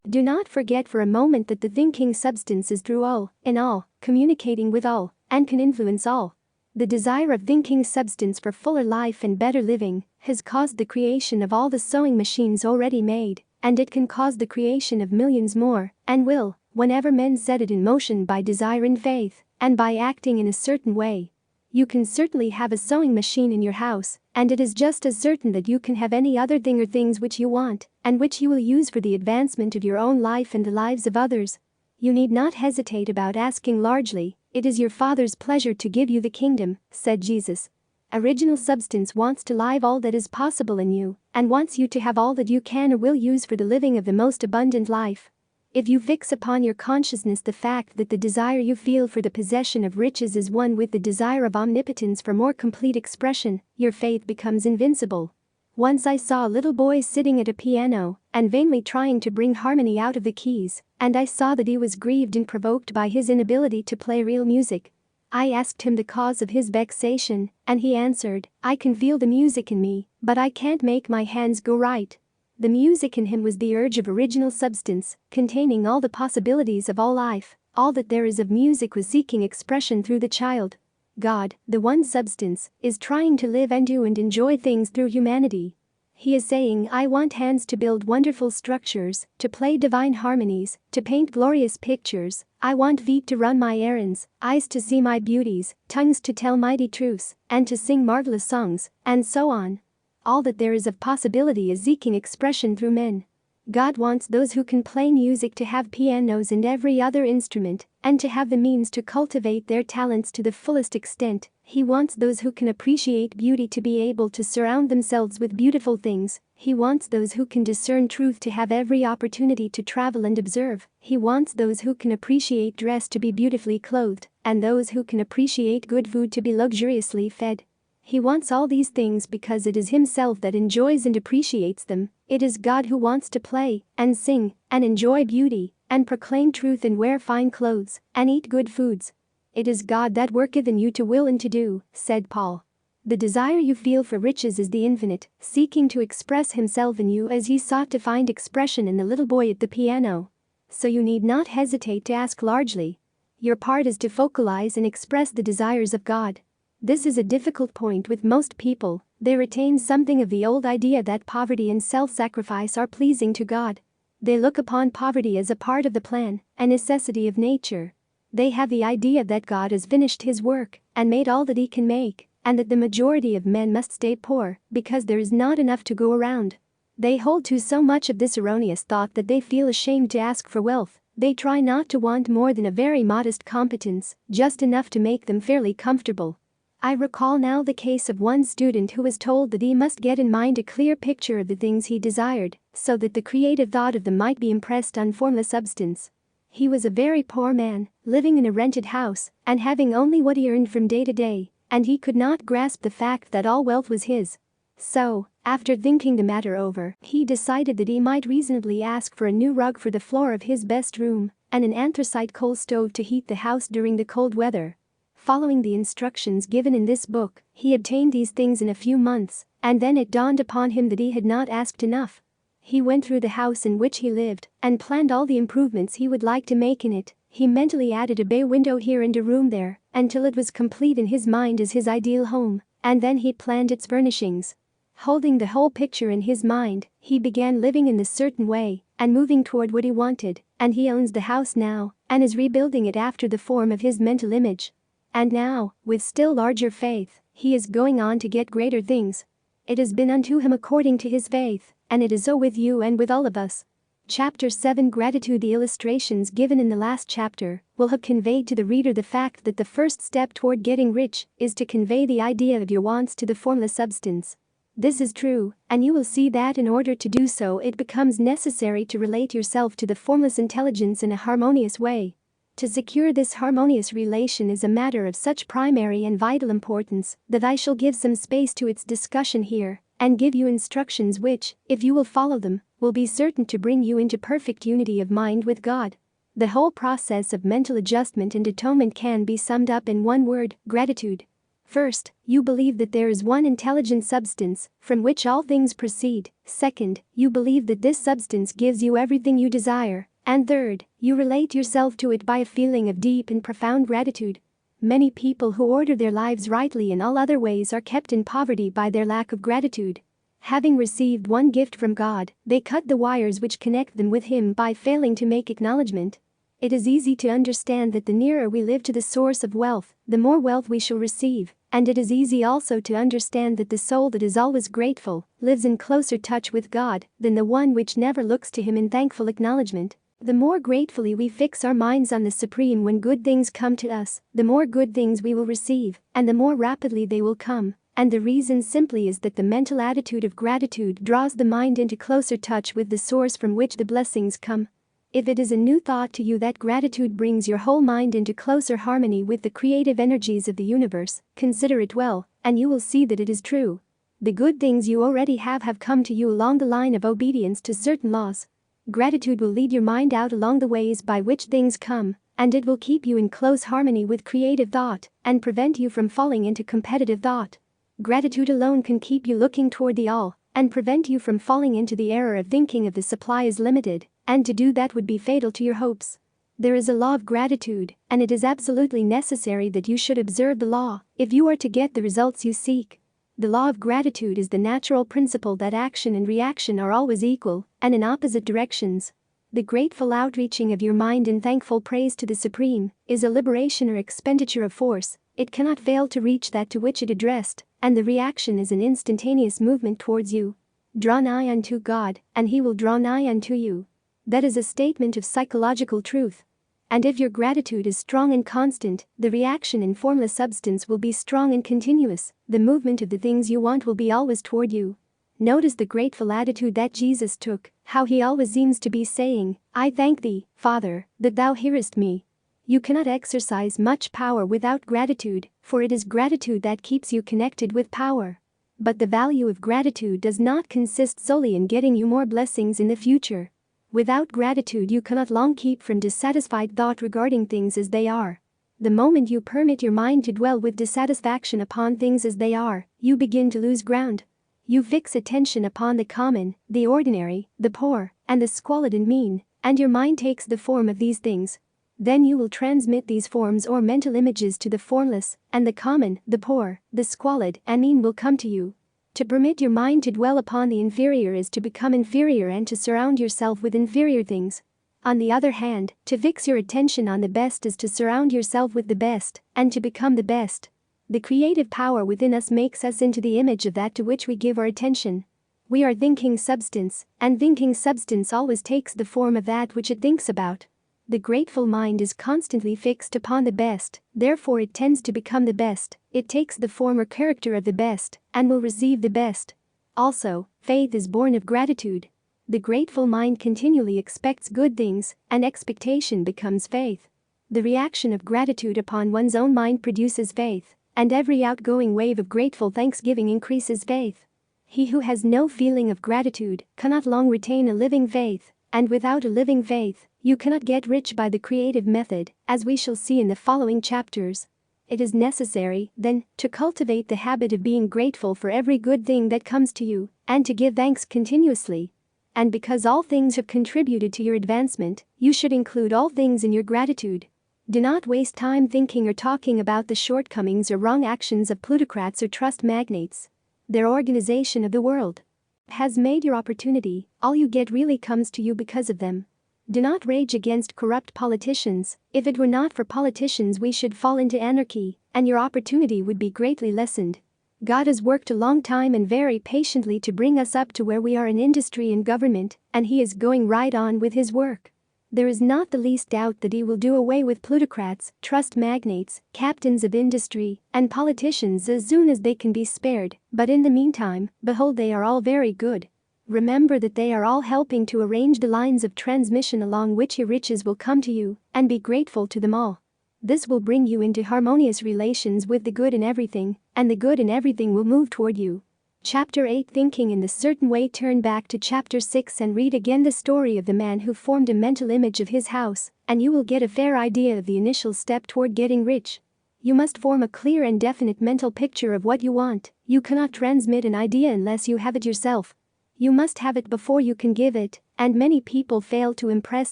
Do not forget for a moment that the thinking substance is through all, in all, communicating with all, and can influence all. The desire of thinking substance for fuller life and better living has caused the creation of all the sewing machines already made, and it can cause the creation of millions more, and will, whenever men set it in motion by desire and faith, and by acting in a certain way. You can certainly have a sewing machine in your house, and it is just as certain that you can have any other thing or things which you want, and which you will use for the advancement of your own life and the lives of others. You need not hesitate about asking largely, it is your Father's pleasure to give you the kingdom, said Jesus. Original substance wants to live all that is possible in you, and wants you to have all that you can or will use for the living of the most abundant life. If you fix upon your consciousness the fact that the desire you feel for the possession of riches is one with the desire of omnipotence for more complete expression, your faith becomes invincible. Once I saw a little boy sitting at a piano and vainly trying to bring harmony out of the keys, and I saw that he was grieved and provoked by his inability to play real music. I asked him the cause of his vexation, and he answered, I can feel the music in me, but I can't make my hands go right. The music in him was the urge of original substance, containing all the possibilities of all life. All that there is of music was seeking expression through the child. God, the one substance, is trying to live and do and enjoy things through humanity. He is saying, I want hands to build wonderful structures, to play divine harmonies, to paint glorious pictures. I want feet to run my errands, eyes to see my beauties, tongues to tell mighty truths, and to sing marvelous songs, and so on. All that there is of possibility is seeking expression through men. God wants those who can play music to have pianos and every other instrument, and to have the means to cultivate their talents to the fullest extent. He wants those who can appreciate beauty to be able to surround themselves with beautiful things. He wants those who can discern truth to have every opportunity to travel and observe. He wants those who can appreciate dress to be beautifully clothed, and those who can appreciate good food to be luxuriously fed. He wants all these things because it is himself that enjoys and appreciates them. It is God who wants to play, and sing, and enjoy beauty, and proclaim truth and wear fine clothes, and eat good foods. It is God that worketh in you to will and to do, said Paul. The desire you feel for riches is the infinite, seeking to express himself in you as he sought to find expression in the little boy at the piano. So you need not hesitate to ask largely. Your part is to focalize and express the desires of God. This is a difficult point with most people. They retain something of the old idea that poverty and self-sacrifice are pleasing to God. They look upon poverty as a part of the plan, a necessity of nature. They have the idea that God has finished his work and made all that he can make, and that the majority of men must stay poor because there is not enough to go around. They hold to so much of this erroneous thought that they feel ashamed to ask for wealth. They try not to want more than a very modest competence, just enough to make them fairly comfortable. I recall now the case of one student who was told that he must get in mind a clear picture of the things he desired, so that the creative thought of them might be impressed on formless substance. He was a very poor man, living in a rented house, and having only what he earned from day to day, and he could not grasp the fact that all wealth was his. So, after thinking the matter over, he decided that he might reasonably ask for a new rug for the floor of his best room, and an anthracite coal stove to heat the house during the cold weather. Following the instructions given in this book, he obtained these things in a few months, and then it dawned upon him that he had not asked enough. He went through the house in which he lived and planned all the improvements he would like to make in it. He mentally added a bay window here and a room there until it was complete in his mind as his ideal home, and then he planned its furnishings. Holding the whole picture in his mind, he began living in this certain way and moving toward what he wanted, and he owns the house now and is rebuilding it after the form of his mental image. And now, with still larger faith, he is going on to get greater things. It has been unto him according to his faith, and it is so with you and with all of us. Chapter 7 Gratitude. The illustrations given in the last chapter will have conveyed to the reader the fact that the first step toward getting rich is to convey the idea of your wants to the formless substance. This is true, and you will see that in order to do so it becomes necessary to relate yourself to the formless intelligence in a harmonious way. To secure this harmonious relation is a matter of such primary and vital importance that I shall give some space to its discussion here, and give you instructions which, if you will follow them, will be certain to bring you into perfect unity of mind with God. The whole process of mental adjustment and atonement can be summed up in one word: gratitude. First, you believe that there is one intelligent substance from which all things proceed. Second, you believe that this substance gives you everything you desire. And third, you relate yourself to it by a feeling of deep and profound gratitude. Many people who order their lives rightly in all other ways are kept in poverty by their lack of gratitude. Having received one gift from God, they cut the wires which connect them with Him by failing to make acknowledgement. It is easy to understand that the nearer we live to the source of wealth, the more wealth we shall receive, and it is easy also to understand that the soul that is always grateful lives in closer touch with God than the one which never looks to Him in thankful acknowledgement. The more gratefully we fix our minds on the Supreme when good things come to us, the more good things we will receive, and the more rapidly they will come. And the reason simply is that the mental attitude of gratitude draws the mind into closer touch with the source from which the blessings come. If it is a new thought to you that gratitude brings your whole mind into closer harmony with the creative energies of the universe, consider it well, and you will see that it is true. The good things you already have come to you along the line of obedience to certain laws. Gratitude will lead your mind out along the ways by which things come, and it will keep you in close harmony with creative thought and prevent you from falling into competitive thought. Gratitude alone can keep you looking toward the all and prevent you from falling into the error of thinking of the supply is limited, and to do that would be fatal to your hopes. There is a law of gratitude, and it is absolutely necessary that you should observe the law if you are to get the results you seek. The law of gratitude is the natural principle that action and reaction are always equal and in opposite directions. The grateful outreaching of your mind in thankful praise to the Supreme is a liberation or expenditure of force. It cannot fail to reach that to which it addressed, and the reaction is an instantaneous movement towards you. Draw nigh unto God, and He will draw nigh unto you. That is a statement of psychological truth. And if your gratitude is strong and constant, the reaction in formless substance will be strong and continuous. The movement of the things you want will be always toward you. Notice the grateful attitude that Jesus took, how He always seems to be saying, "I thank Thee, Father, that Thou hearest me." You cannot exercise much power without gratitude, for it is gratitude that keeps you connected with power. But the value of gratitude does not consist solely in getting you more blessings in the future. Without gratitude you cannot long keep from dissatisfied thought regarding things as they are. The moment you permit your mind to dwell with dissatisfaction upon things as they are, you begin to lose ground. You fix attention upon the common, the ordinary, the poor, and the squalid and mean, and your mind takes the form of these things. Then you will transmit these forms or mental images to the formless, and the common, the poor, the squalid, and mean will come to you. To permit your mind to dwell upon the inferior is to become inferior and to surround yourself with inferior things. On the other hand, to fix your attention on the best is to surround yourself with the best, and to become the best. The creative power within us makes us into the image of that to which we give our attention. We are thinking substance, and thinking substance always takes the form of that which it thinks about. The grateful mind is constantly fixed upon the best, therefore it tends to become the best, it takes the form or character of the best, and will receive the best. Also, faith is born of gratitude. The grateful mind continually expects good things, and expectation becomes faith. The reaction of gratitude upon one's own mind produces faith, and every outgoing wave of grateful thanksgiving increases faith. He who has no feeling of gratitude cannot long retain a living faith, and without a living faith, you cannot get rich by the creative method, as we shall see in the following chapters. It is necessary, then, to cultivate the habit of being grateful for every good thing that comes to you, and to give thanks continuously. And because all things have contributed to your advancement, you should include all things in your gratitude. Do not waste time thinking or talking about the shortcomings or wrong actions of plutocrats or trust magnates. Their organization of the world has made your opportunity, all you get really comes to you because of them. Do not rage against corrupt politicians. If it were not for politicians we should fall into anarchy, and your opportunity would be greatly lessened. God has worked a long time and very patiently to bring us up to where we are in industry and government, and He is going right on with His work. There is not the least doubt that He will do away with plutocrats, trust magnates, captains of industry, and politicians as soon as they can be spared, but in the meantime, behold, they are all very good. Remember that they are all helping to arrange the lines of transmission along which your riches will come to you, and be grateful to them all. This will bring you into harmonious relations with the good in everything, and the good in everything will move toward you. Chapter 8 Thinking in the certain way. Turn back to chapter 6 and read again the story of the man who formed a mental image of his house, and you will get a fair idea of the initial step toward getting rich. You must form a clear and definite mental picture of what you want. You cannot transmit an idea unless you have it yourself. You must have it before you can give it, and many people fail to impress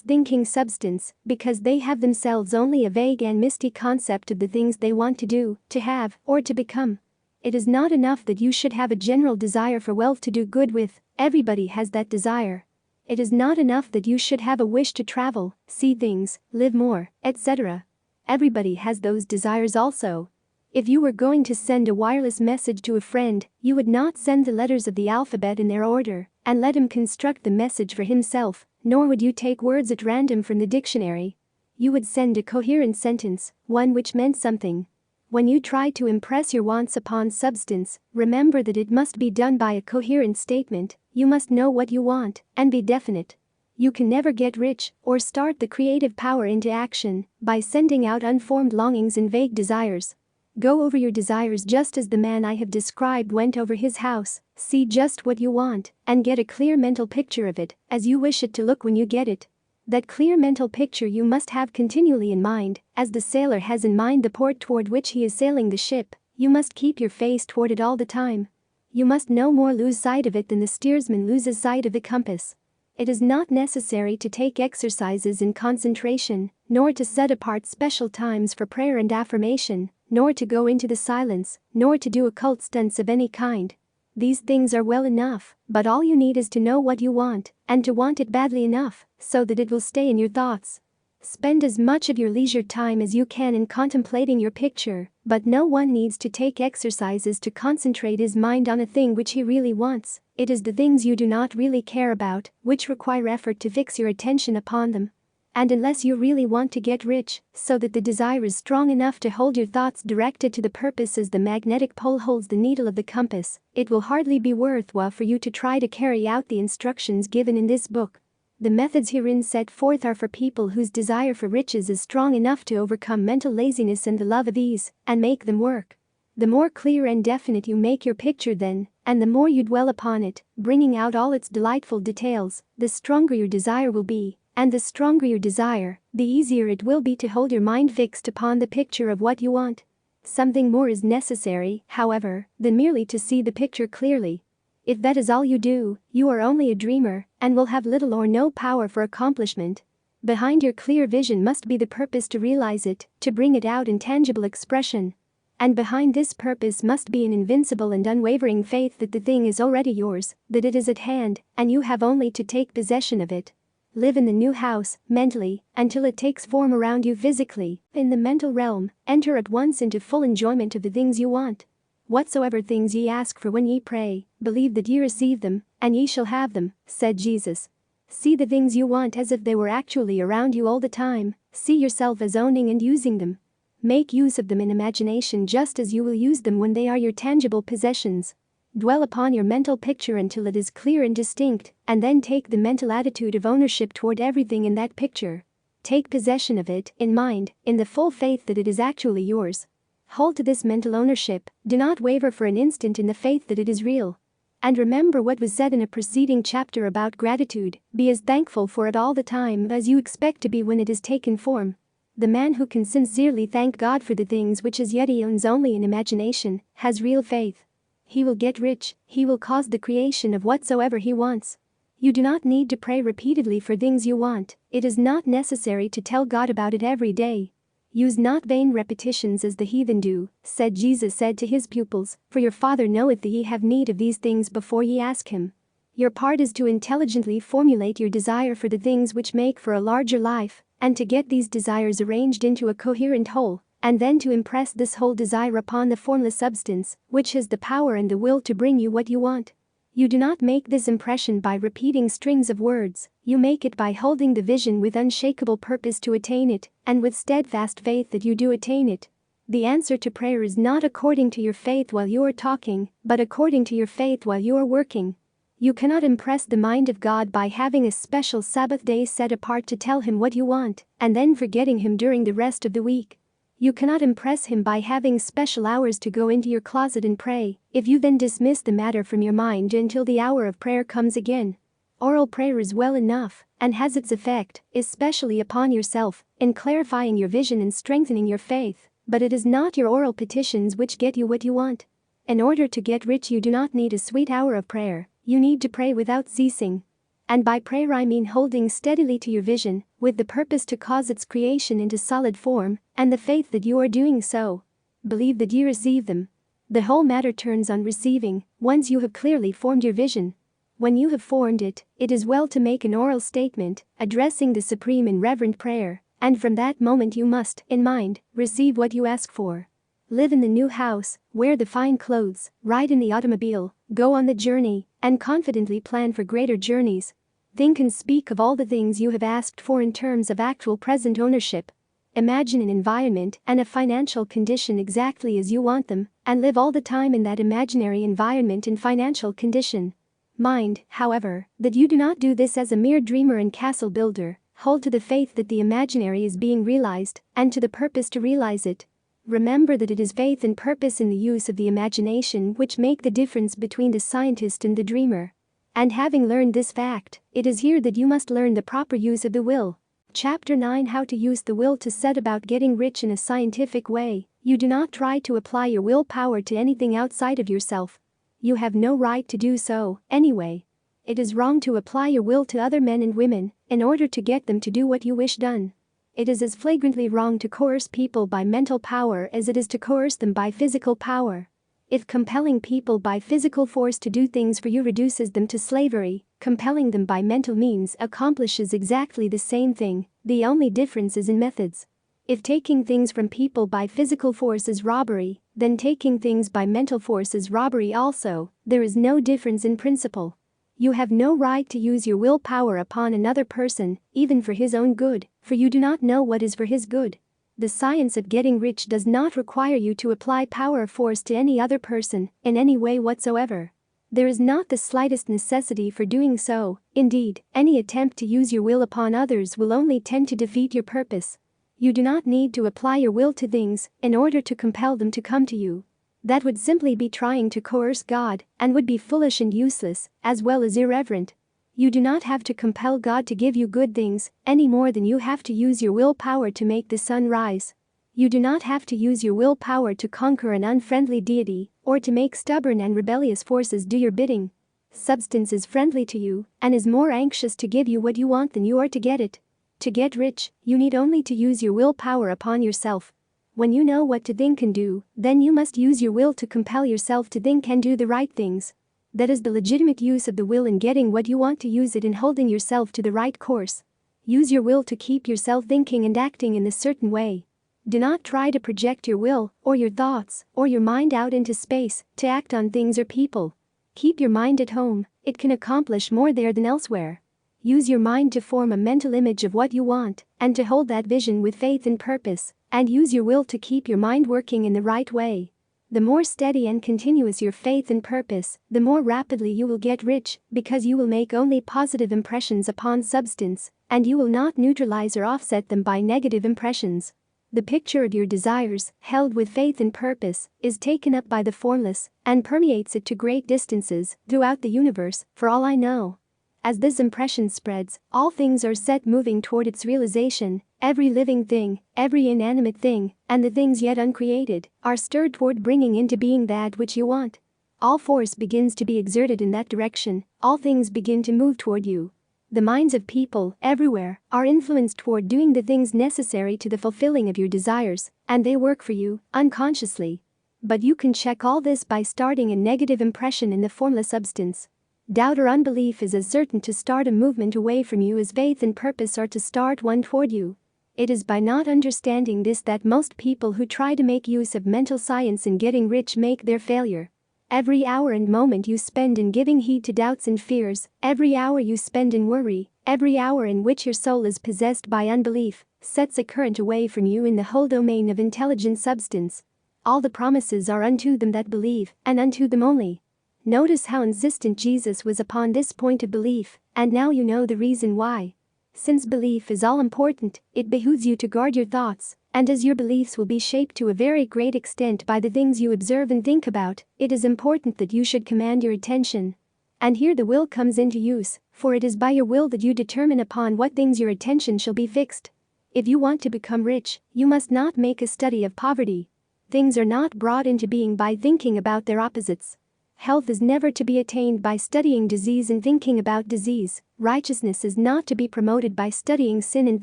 thinking substance because they have themselves only a vague and misty concept of the things they want to do, to have, or to become. It is not enough that you should have a general desire for wealth to do good with, everybody has that desire. It is not enough that you should have a wish to travel, see things, live more, etc. Everybody has those desires also. If you were going to send a wireless message to a friend, you would not send the letters of the alphabet in their order and let him construct the message for himself, nor would you take words at random from the dictionary. You would send a coherent sentence, one which meant something. When you try to impress your wants upon substance, remember that it must be done by a coherent statement. You must know what you want and be definite. You can never get rich or start the creative power into action by sending out unformed longings and vague desires. Go over your desires just as the man I have described went over his house, see just what you want, and get a clear mental picture of it, as you wish it to look when you get it. That clear mental picture you must have continually in mind, as the sailor has in mind the port toward which he is sailing the ship. You must keep your face toward it all the time. You must no more lose sight of it than the steersman loses sight of the compass. It is not necessary to take exercises in concentration, nor to set apart special times for prayer and affirmation, nor to go into the silence, nor to do occult stunts of any kind. These things are well enough, but all you need is to know what you want, and to want it badly enough, so that it will stay in your thoughts. Spend as much of your leisure time as you can in contemplating your picture, but no one needs to take exercises to concentrate his mind on a thing which he really wants. It is the things you do not really care about, which require effort to fix your attention upon them. And unless you really want to get rich, so that the desire is strong enough to hold your thoughts directed to the purpose as the magnetic pole holds the needle of the compass, it will hardly be worthwhile for you to try to carry out the instructions given in this book. The methods herein set forth are for people whose desire for riches is strong enough to overcome mental laziness and the love of ease, and make them work. The more clear and definite you make your picture then, and the more you dwell upon it, bringing out all its delightful details, the stronger your desire will be. And the stronger your desire, the easier it will be to hold your mind fixed upon the picture of what you want. Something more is necessary, however, than merely to see the picture clearly. If that is all you do, you are only a dreamer, and will have little or no power for accomplishment. Behind your clear vision must be the purpose to realize it, to bring it out in tangible expression. And behind this purpose must be an invincible and unwavering faith that the thing is already yours, that it is at hand, and you have only to take possession of it. Live in the new house, mentally, until it takes form around you physically. In the mental realm, enter at once into full enjoyment of the things you want. Whatsoever things ye ask for when ye pray, believe that ye receive them, and ye shall have them, said Jesus. See the things you want as if they were actually around you all the time. See yourself as owning and using them. Make use of them in imagination just as you will use them when they are your tangible possessions. Dwell upon your mental picture until it is clear and distinct, and then take the mental attitude of ownership toward everything in that picture. Take possession of it, in mind, in the full faith that it is actually yours. Hold to this mental ownership, do not waver for an instant in the faith that it is real. And remember what was said in a preceding chapter about gratitude, be as thankful for it all the time as you expect to be when it is taken form. The man who can sincerely thank God for the things which as yet he owns only in imagination, has real faith. He will get rich, he will cause the creation of whatsoever he wants. You do not need to pray repeatedly for things you want, it is not necessary to tell God about it every day. Use not vain repetitions as the heathen do, Jesus said to his pupils, for your Father knoweth that ye have need of these things before ye ask him. Your part is to intelligently formulate your desire for the things which make for a larger life, and to get these desires arranged into a coherent whole, and then to impress this whole desire upon the formless substance, which has the power and the will to bring you what you want. You do not make this impression by repeating strings of words, you make it by holding the vision with unshakable purpose to attain it, and with steadfast faith that you do attain it. The answer to prayer is not according to your faith while you are talking, but according to your faith while you are working. You cannot impress the mind of God by having a special Sabbath day set apart to tell him what you want, and then forgetting him during the rest of the week. You cannot impress him by having special hours to go into your closet and pray, if you then dismiss the matter from your mind until the hour of prayer comes again. Oral prayer is well enough, and has its effect, especially upon yourself, in clarifying your vision and strengthening your faith, but it is not your oral petitions which get you what you want. In order to get rich you do not need a sweet hour of prayer, you need to pray without ceasing. And by prayer I mean holding steadily to your vision, with the purpose to cause its creation into solid form, and the faith that you are doing so. Believe that ye receive them. The whole matter turns on receiving, once you have clearly formed your vision. When you have formed it, it is well to make an oral statement, addressing the Supreme in reverent prayer, and from that moment you must, in mind, receive what you ask for. Live in the new house, wear the fine clothes, ride in the automobile, go on the journey, and confidently plan for greater journeys. Think and speak of all the things you have asked for in terms of actual present ownership. Imagine an environment and a financial condition exactly as you want them, and live all the time in that imaginary environment and financial condition. Mind, however, that you do not do this as a mere dreamer and castle builder. Hold to the faith that the imaginary is being realized, and to the purpose to realize it. Remember that it is faith and purpose in the use of the imagination which make the difference between the scientist and the dreamer. And having learned this fact, it is here that you must learn the proper use of the will. Chapter 9 How to use the will to set about getting rich in a scientific way. You do not try to apply your willpower to anything outside of yourself. You have no right to do so, anyway. It is wrong to apply your will to other men and women, in order to get them to do what you wish done. It is as flagrantly wrong to coerce people by mental power as it is to coerce them by physical power. If compelling people by physical force to do things for you reduces them to slavery, compelling them by mental means accomplishes exactly the same thing, the only difference is in methods. If taking things from people by physical force is robbery, then taking things by mental force is robbery also, there is no difference in principle. You have no right to use your willpower upon another person, even for his own good, for you do not know what is for his good. The science of getting rich does not require you to apply power or force to any other person, in any way whatsoever. There is not the slightest necessity for doing so, indeed, any attempt to use your will upon others will only tend to defeat your purpose. You do not need to apply your will to things, in order to compel them to come to you. That would simply be trying to coerce God, and would be foolish and useless, as well as irreverent. You do not have to compel God to give you good things, any more than you have to use your willpower to make the sun rise. You do not have to use your willpower to conquer an unfriendly deity, or to make stubborn and rebellious forces do your bidding. Substance is friendly to you, and is more anxious to give you what you want than you are to get it. To get rich, you need only to use your willpower upon yourself. When you know what to think and do, then you must use your will to compel yourself to think and do the right things. That is the legitimate use of the will in getting what you want, to use it in holding yourself to the right course. Use your will to keep yourself thinking and acting in a certain way. Do not try to project your will, or your thoughts, or your mind out into space to act on things or people. Keep your mind at home, it can accomplish more there than elsewhere. Use your mind to form a mental image of what you want, and to hold that vision with faith and purpose, and use your will to keep your mind working in the right way. The more steady and continuous your faith and purpose, the more rapidly you will get rich, because you will make only positive impressions upon substance, and you will not neutralize or offset them by negative impressions. The picture of your desires, held with faith and purpose, is taken up by the formless, and permeates it to great distances throughout the universe, for all I know. As this impression spreads, all things are set moving toward its realization. Every living thing, every inanimate thing, and the things yet uncreated, are stirred toward bringing into being that which you want. All force begins to be exerted in that direction, all things begin to move toward you. The minds of people, everywhere, are influenced toward doing the things necessary to the fulfilling of your desires, and they work for you, unconsciously. But you can check all this by starting a negative impression in the formless substance. Doubt or unbelief is as certain to start a movement away from you as faith and purpose are to start one toward you. It is by not understanding this that most people who try to make use of mental science in getting rich make their failure. Every hour and moment you spend in giving heed to doubts and fears, every hour you spend in worry, every hour in which your soul is possessed by unbelief, sets a current away from you in the whole domain of intelligent substance. All the promises are unto them that believe, and unto them only. Notice how insistent Jesus was upon this point of belief, and now you know the reason why. Since belief is all important, it behooves you to guard your thoughts, and as your beliefs will be shaped to a very great extent by the things you observe and think about, it is important that you should command your attention. And here the will comes into use, for it is by your will that you determine upon what things your attention shall be fixed. If you want to become rich, you must not make a study of poverty. Things are not brought into being by thinking about their opposites. Health is never to be attained by studying disease and thinking about disease. Righteousness is not to be promoted by studying sin and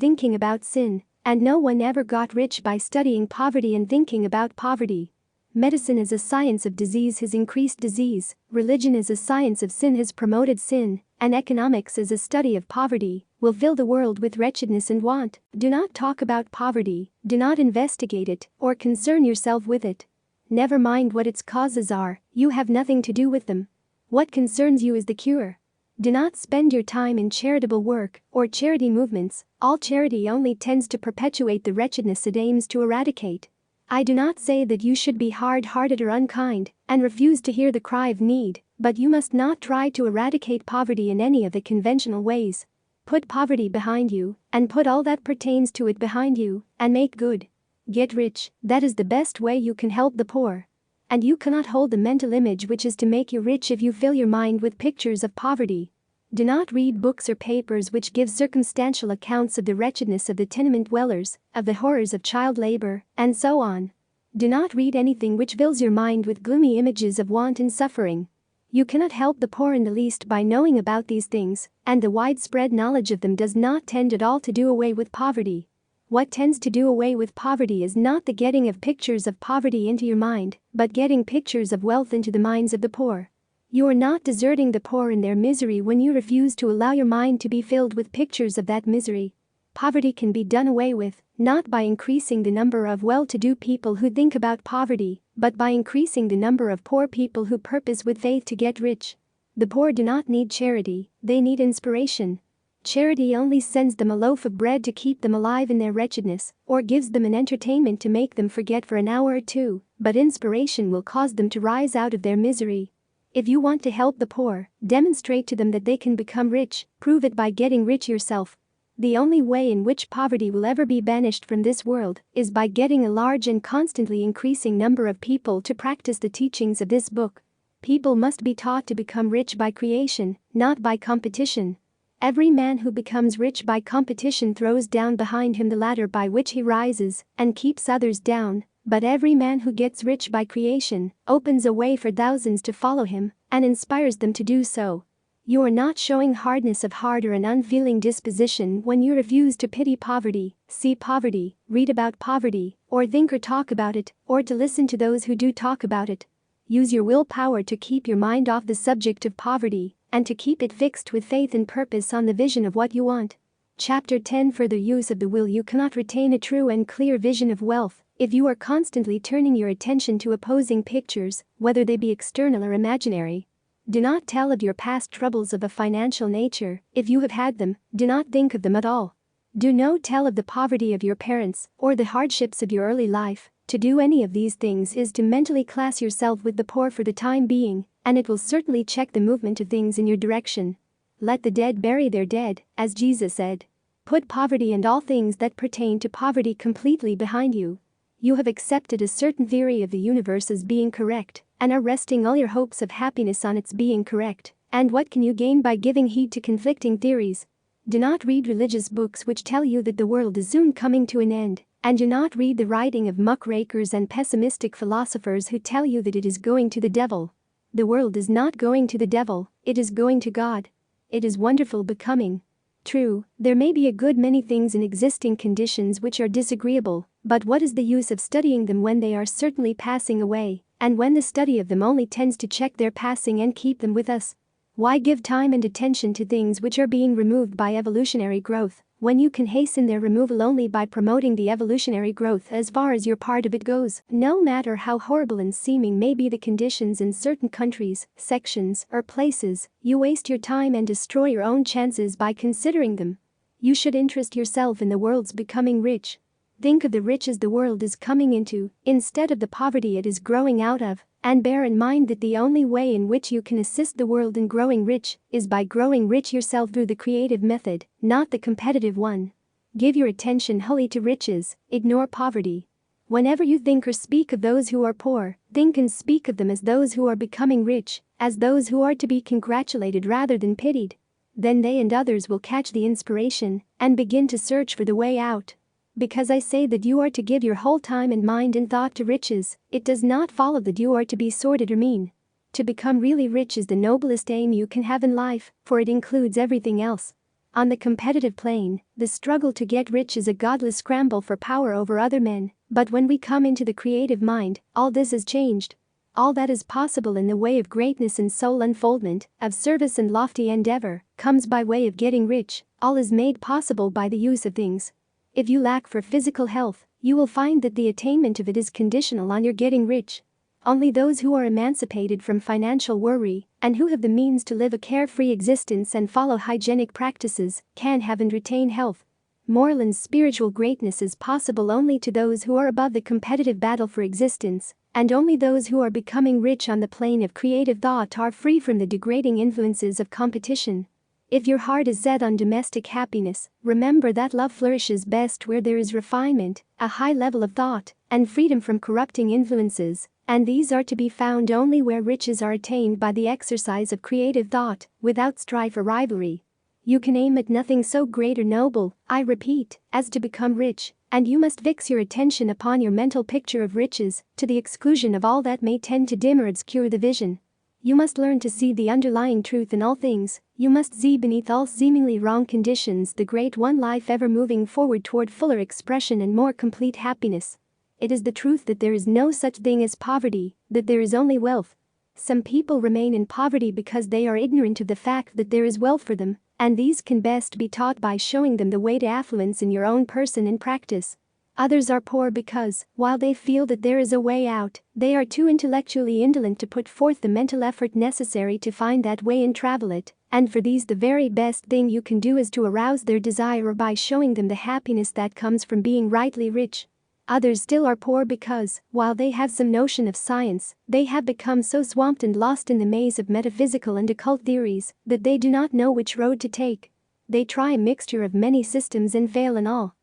thinking about sin, and no one ever got rich by studying poverty and thinking about poverty. Medicine as a science of disease has increased disease, religion as a science of sin has promoted sin, and economics as a study of poverty will fill the world with wretchedness and want. Do not talk about poverty, do not investigate it, or concern yourself with it. Never mind what its causes are, you have nothing to do with them. What concerns you is the cure. Do not spend your time in charitable work or charity movements, all charity only tends to perpetuate the wretchedness it aims to eradicate. I do not say that you should be hard-hearted or unkind and refuse to hear the cry of need, but you must not try to eradicate poverty in any of the conventional ways. Put poverty behind you, and put all that pertains to it behind you, and make good. Get rich, that is the best way you can help the poor. And you cannot hold the mental image which is to make you rich if you fill your mind with pictures of poverty. Do not read books or papers which give circumstantial accounts of the wretchedness of the tenement dwellers, of the horrors of child labor, and so on. Do not read anything which fills your mind with gloomy images of want and suffering. You cannot help the poor in the least by knowing about these things, and the widespread knowledge of them does not tend at all to do away with poverty. What tends to do away with poverty is not the getting of pictures of poverty into your mind, but getting pictures of wealth into the minds of the poor. You are not deserting the poor in their misery when you refuse to allow your mind to be filled with pictures of that misery. Poverty can be done away with, not by increasing the number of well-to-do people who think about poverty, but by increasing the number of poor people who purpose with faith to get rich. The poor do not need charity, they need inspiration. Charity only sends them a loaf of bread to keep them alive in their wretchedness, or gives them an entertainment to make them forget for an hour or two, but inspiration will cause them to rise out of their misery. If you want to help the poor, demonstrate to them that they can become rich, prove it by getting rich yourself. The only way in which poverty will ever be banished from this world is by getting a large and constantly increasing number of people to practice the teachings of this book. People must be taught to become rich by creation, not by competition. Every man who becomes rich by competition throws down behind him the ladder by which he rises and keeps others down, but every man who gets rich by creation opens a way for thousands to follow him and inspires them to do so. You are not showing hardness of heart or an unfeeling disposition when you refuse to pity poverty, see poverty, read about poverty, or think or talk about it, or to listen to those who do talk about it. Use your willpower to keep your mind off the subject of poverty, and to keep it fixed with faith and purpose on the vision of what you want. Chapter 10 Further use of the will. You cannot retain a true and clear vision of wealth if you are constantly turning your attention to opposing pictures, whether they be external or imaginary. Do not tell of your past troubles of a financial nature. If you have had them, do not think of them at all. Do not tell of the poverty of your parents or the hardships of your early life. To do any of these things is to mentally class yourself with the poor for the time being, and it will certainly check the movement of things in your direction. Let the dead bury their dead, as Jesus said. Put poverty and all things that pertain to poverty completely behind you. You have accepted a certain theory of the universe as being correct, and are resting all your hopes of happiness on its being correct. And what can you gain by giving heed to conflicting theories? Do not read religious books which tell you that the world is soon coming to an end, and do not read the writing of muckrakers and pessimistic philosophers who tell you that it is going to the devil. The world is not going to the devil, it is going to God. It is wonderful becoming. True, there may be a good many things in existing conditions which are disagreeable, but what is the use of studying them when they are certainly passing away, and when the study of them only tends to check their passing and keep them with us? Why give time and attention to things which are being removed by evolutionary growth, when you can hasten their removal only by promoting the evolutionary growth as far as your part of it goes? No matter how horrible and seeming may be the conditions in certain countries, sections, or places, you waste your time and destroy your own chances by considering them. You should interest yourself in the world's becoming rich. Think of the riches the world is coming into, instead of the poverty it is growing out of, and bear in mind that the only way in which you can assist the world in growing rich is by growing rich yourself through the creative method, not the competitive one. Give your attention wholly to riches, ignore poverty. Whenever you think or speak of those who are poor, think and speak of them as those who are becoming rich, as those who are to be congratulated rather than pitied. Then they and others will catch the inspiration and begin to search for the way out. Because I say that you are to give your whole time and mind and thought to riches, it does not follow that you are to be sordid or mean. To become really rich is the noblest aim you can have in life, for it includes everything else. On the competitive plane, the struggle to get rich is a godless scramble for power over other men, but when we come into the creative mind, all this is changed. All that is possible in the way of greatness and soul unfoldment, of service and lofty endeavor, comes by way of getting rich. All is made possible by the use of things. If you lack for physical health, you will find that the attainment of it is conditional on your getting rich. Only those who are emancipated from financial worry and who have the means to live a carefree existence and follow hygienic practices can have and retain health. Moral and spiritual greatness is possible only to those who are above the competitive battle for existence, and only those who are becoming rich on the plane of creative thought are free from the degrading influences of competition. If your heart is set on domestic happiness, remember that love flourishes best where there is refinement, a high level of thought, and freedom from corrupting influences, and these are to be found only where riches are attained by the exercise of creative thought, without strife or rivalry. You can aim at nothing so great or noble, I repeat, as to become rich, and you must fix your attention upon your mental picture of riches, to the exclusion of all that may tend to dim or obscure the vision. You must learn to see the underlying truth in all things. You must see beneath all seemingly wrong conditions the great one life ever moving forward toward fuller expression and more complete happiness. It is the truth that there is no such thing as poverty, that there is only wealth. Some people remain in poverty because they are ignorant of the fact that there is wealth for them, and these can best be taught by showing them the way to affluence in your own person and practice. Others are poor because, while they feel that there is a way out, they are too intellectually indolent to put forth the mental effort necessary to find that way and travel it, and for these the very best thing you can do is to arouse their desire by showing them the happiness that comes from being rightly rich. Others still are poor because, while they have some notion of science, they have become so swamped and lost in the maze of metaphysical and occult theories that they do not know which road to take. They try a mixture of many systems and fail in all.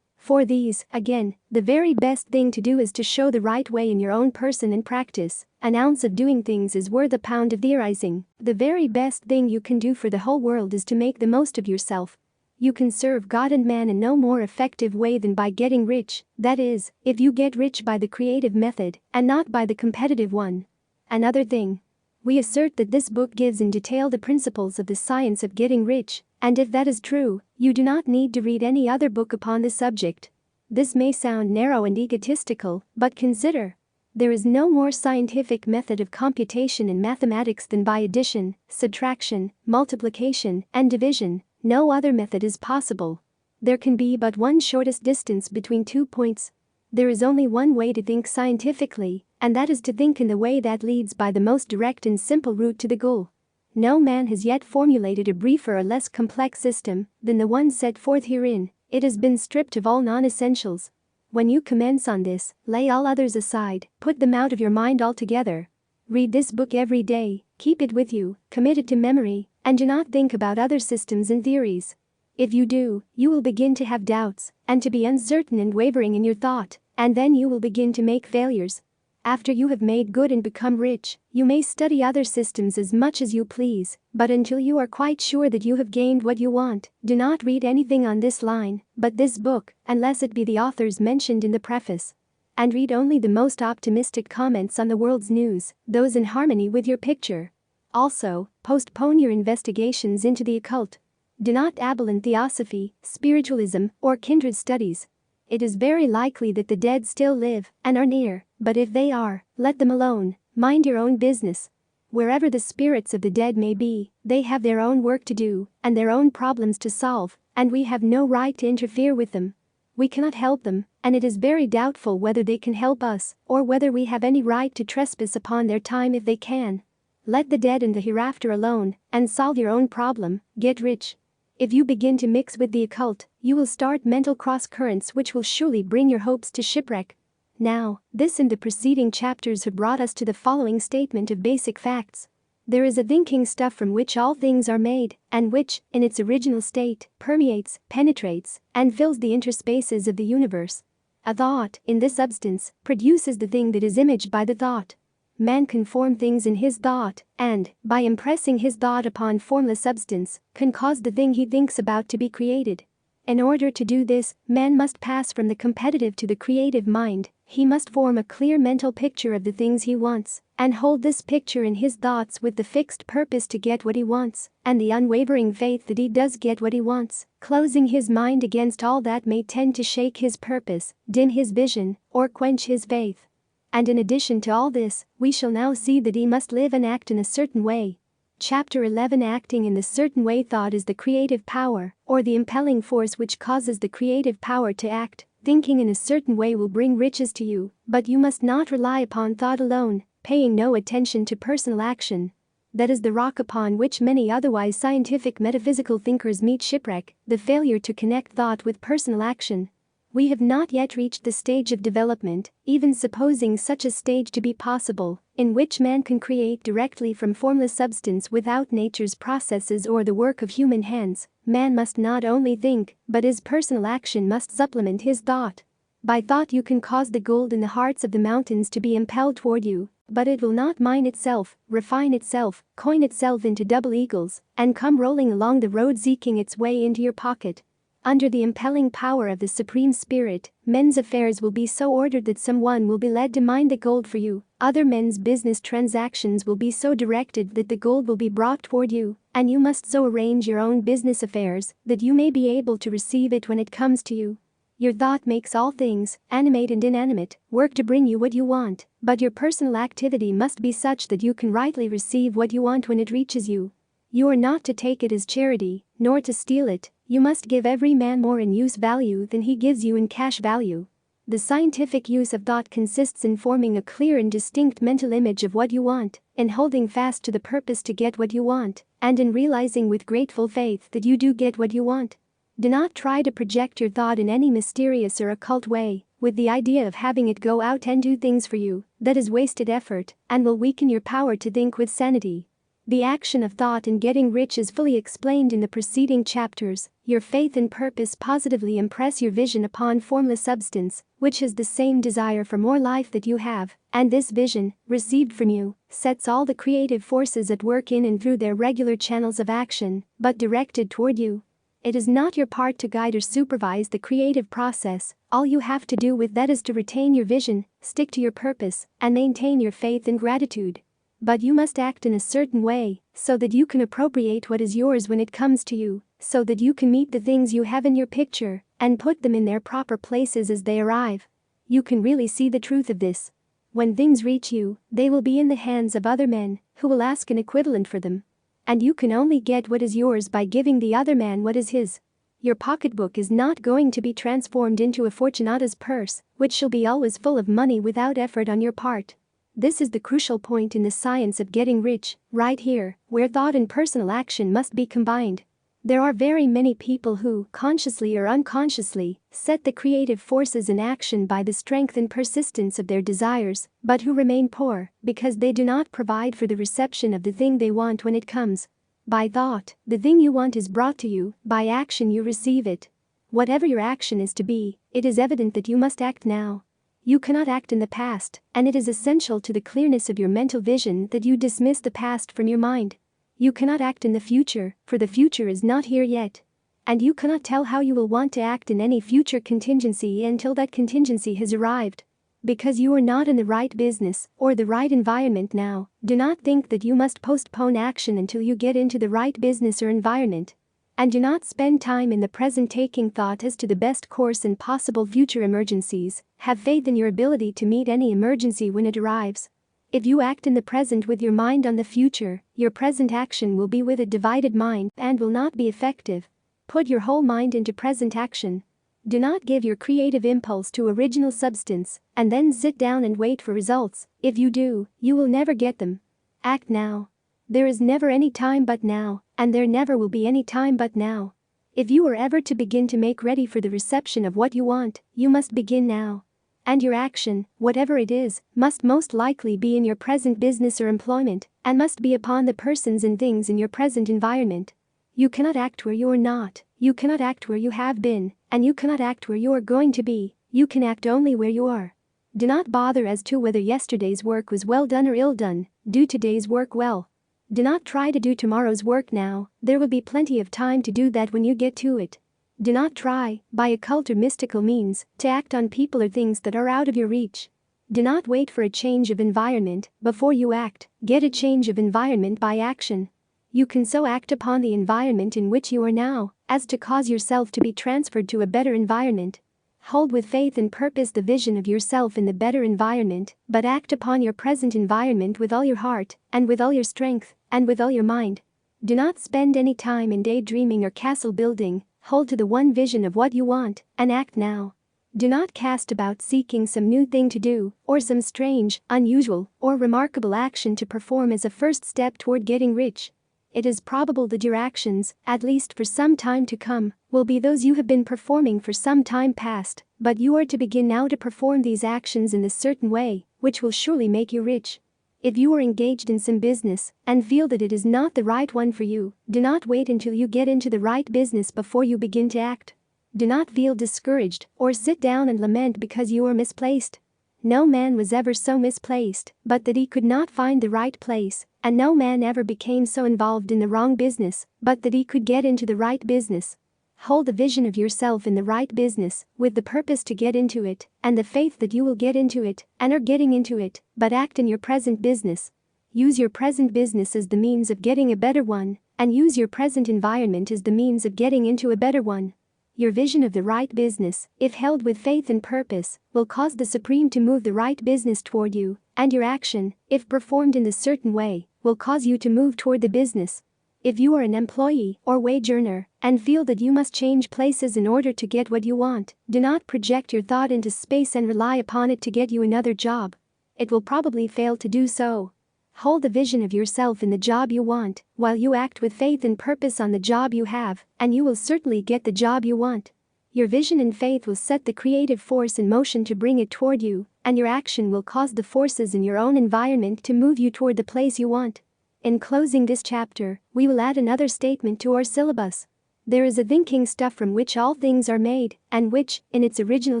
For these, again, the very best thing to do is to show the right way in your own person and practice. An ounce of doing things is worth a pound of theorizing. The very best thing you can do for the whole world is to make the most of yourself. You can serve God and man in no more effective way than by getting rich, that is, if you get rich by the creative method, and not by the competitive one. Another thing. We assert that this book gives in detail the principles of the science of getting rich, and if that is true, you do not need to read any other book upon the subject. This may sound narrow and egotistical, but consider. There is no more scientific method of computation in mathematics than by addition, subtraction, multiplication, and division. No other method is possible. There can be but one shortest distance between 2 points. There is only one way to think scientifically, and that is to think in the way that leads by the most direct and simple route to the goal. No man has yet formulated a briefer or less complex system than the one set forth herein. It has been stripped of all non-essentials. When you commence on this, lay all others aside, put them out of your mind altogether. Read this book every day, keep it with you, commit it to memory, and do not think about other systems and theories. If you do, you will begin to have doubts, and to be uncertain and wavering in your thought, and then you will begin to make failures. After you have made good and become rich, you may study other systems as much as you please, but until you are quite sure that you have gained what you want, do not read anything on this line, but this book, unless it be the authors mentioned in the preface. And read only the most optimistic comments on the world's news, those in harmony with your picture. Also, postpone your investigations into the occult. Do not dabble in theosophy, spiritualism, or kindred studies. It is very likely that the dead still live and are near, but if they are, let them alone, mind your own business. Wherever the spirits of the dead may be, they have their own work to do and their own problems to solve, and we have no right to interfere with them. We cannot help them, and it is very doubtful whether they can help us, or whether we have any right to trespass upon their time if they can. Let the dead and the hereafter alone, and solve your own problem, get rich. If you begin to mix with the occult, you will start mental cross-currents which will surely bring your hopes to shipwreck. Now, this and the preceding chapters have brought us to the following statement of basic facts. There is a thinking stuff from which all things are made, and which, in its original state, permeates, penetrates, and fills the interspaces of the universe. A thought, in this substance, produces the thing that is imaged by the thought. Man can form things in his thought, and, by impressing his thought upon formless substance, can cause the thing he thinks about to be created. In order to do this, man must pass from the competitive to the creative mind. He must form a clear mental picture of the things he wants, and hold this picture in his thoughts with the fixed purpose to get what he wants, and the unwavering faith that he does get what he wants, closing his mind against all that may tend to shake his purpose, dim his vision, or quench his faith. And in addition to all this, we shall now see that he must live and act in a certain way. Chapter 11. Acting in the certain way. Thought is the creative power, or the impelling force which causes the creative power to act. Thinking in a certain way will bring riches to you, but you must not rely upon thought alone, paying no attention to personal action. That is the rock upon which many otherwise scientific metaphysical thinkers meet shipwreck, the failure to connect thought with personal action. We have not yet reached the stage of development, even supposing such a stage to be possible, in which man can create directly from formless substance without nature's processes or the work of human hands. Man must not only think, but his personal action must supplement his thought. By thought you can cause the gold in the hearts of the mountains to be impelled toward you, but it will not mine itself, refine itself, coin itself into double eagles, and come rolling along the road seeking its way into your pocket. Under the impelling power of the Supreme Spirit, men's affairs will be so ordered that someone will be led to mine the gold for you, other men's business transactions will be so directed that the gold will be brought toward you, and you must so arrange your own business affairs that you may be able to receive it when it comes to you. Your thought makes all things, animate and inanimate, work to bring you what you want, but your personal activity must be such that you can rightly receive what you want when it reaches you. You are not to take it as charity, nor to steal it. You must give every man more in use value than he gives you in cash value. The scientific use of thought consists in forming a clear and distinct mental image of what you want, in holding fast to the purpose to get what you want, and in realizing with grateful faith that you do get what you want. Do not try to project your thought in any mysterious or occult way, with the idea of having it go out and do things for you. That is wasted effort, and will weaken your power to think with sanity. The action of thought in getting rich is fully explained in the preceding chapters. Your faith and purpose positively impress your vision upon formless substance, which has the same desire for more life that you have, and this vision, received from you, sets all the creative forces at work in and through their regular channels of action, but directed toward you. It is not your part to guide or supervise the creative process. All you have to do with that is to retain your vision, stick to your purpose, and maintain your faith and gratitude. But you must act in a certain way, so that you can appropriate what is yours when it comes to you, so that you can meet the things you have in your picture, and put them in their proper places as they arrive. You can really see the truth of this. When things reach you, they will be in the hands of other men, who will ask an equivalent for them. And you can only get what is yours by giving the other man what is his. Your pocketbook is not going to be transformed into a Fortunata's purse, which shall be always full of money without effort on your part. This is the crucial point in the science of getting rich, right here, where thought and personal action must be combined. There are very many people who, consciously or unconsciously, set the creative forces in action by the strength and persistence of their desires, but who remain poor because they do not provide for the reception of the thing they want when it comes. By thought, the thing you want is brought to you, by action you receive it. Whatever your action is to be, it is evident that you must act now. You cannot act in the past, and it is essential to the clearness of your mental vision that you dismiss the past from your mind. You cannot act in the future, for the future is not here yet. And you cannot tell how you will want to act in any future contingency until that contingency has arrived. Because you are not in the right business or the right environment now, do not think that you must postpone action until you get into the right business or environment. And do not spend time in the present taking thought as to the best course in possible future emergencies. Have faith in your ability to meet any emergency when it arrives. If you act in the present with your mind on the future, your present action will be with a divided mind and will not be effective. Put your whole mind into present action. Do not give your creative impulse to original substance and then sit down and wait for results. If you do, you will never get them. Act now. There is never any time but now, and there never will be any time but now. If you are ever to begin to make ready for the reception of what you want, you must begin now. And your action, whatever it is, must most likely be in your present business or employment, and must be upon the persons and things in your present environment. You cannot act where you are not, you cannot act where you have been, and you cannot act where you are going to be. You can act only where you are. Do not bother as to whether yesterday's work was well done or ill done. Do today's work well. Do not try to do tomorrow's work now, there will be plenty of time to do that when you get to it. Do not try, by occult or mystical means, to act on people or things that are out of your reach. Do not wait for a change of environment before you act. Get a change of environment by action. You can so act upon the environment in which you are now as to cause yourself to be transferred to a better environment. Hold with faith and purpose the vision of yourself in the better environment, but act upon your present environment with all your heart, and with all your strength, and with all your mind. Do not spend any time in daydreaming or castle building. Hold to the one vision of what you want, and act now. Do not cast about seeking some new thing to do, or some strange, unusual, or remarkable action to perform as a first step toward getting rich. It is probable that your actions, at least for some time to come, will be those you have been performing for some time past, but you are to begin now to perform these actions in a certain way, which will surely make you rich. If you are engaged in some business and feel that it is not the right one for you, do not wait until you get into the right business before you begin to act. Do not feel discouraged or sit down and lament because you are misplaced. No man was ever so misplaced, but that he could not find the right place, and no man ever became so involved in the wrong business, but that he could get into the right business. Hold the vision of yourself in the right business, with the purpose to get into it, and the faith that you will get into it, and are getting into it, but act in your present business. Use your present business as the means of getting a better one, and use your present environment as the means of getting into a better one. Your vision of the right business, if held with faith and purpose, will cause the Supreme to move the right business toward you, and your action, if performed in the certain way, will cause you to move toward the business. If you are an employee or wage earner and feel that you must change places in order to get what you want, do not project your thought into space and rely upon it to get you another job. It will probably fail to do so. Hold the vision of yourself in the job you want, while you act with faith and purpose on the job you have, and you will certainly get the job you want. Your vision and faith will set the creative force in motion to bring it toward you, and your action will cause the forces in your own environment to move you toward the place you want. In closing this chapter, we will add another statement to our syllabus. There is a thinking stuff from which all things are made, and which, in its original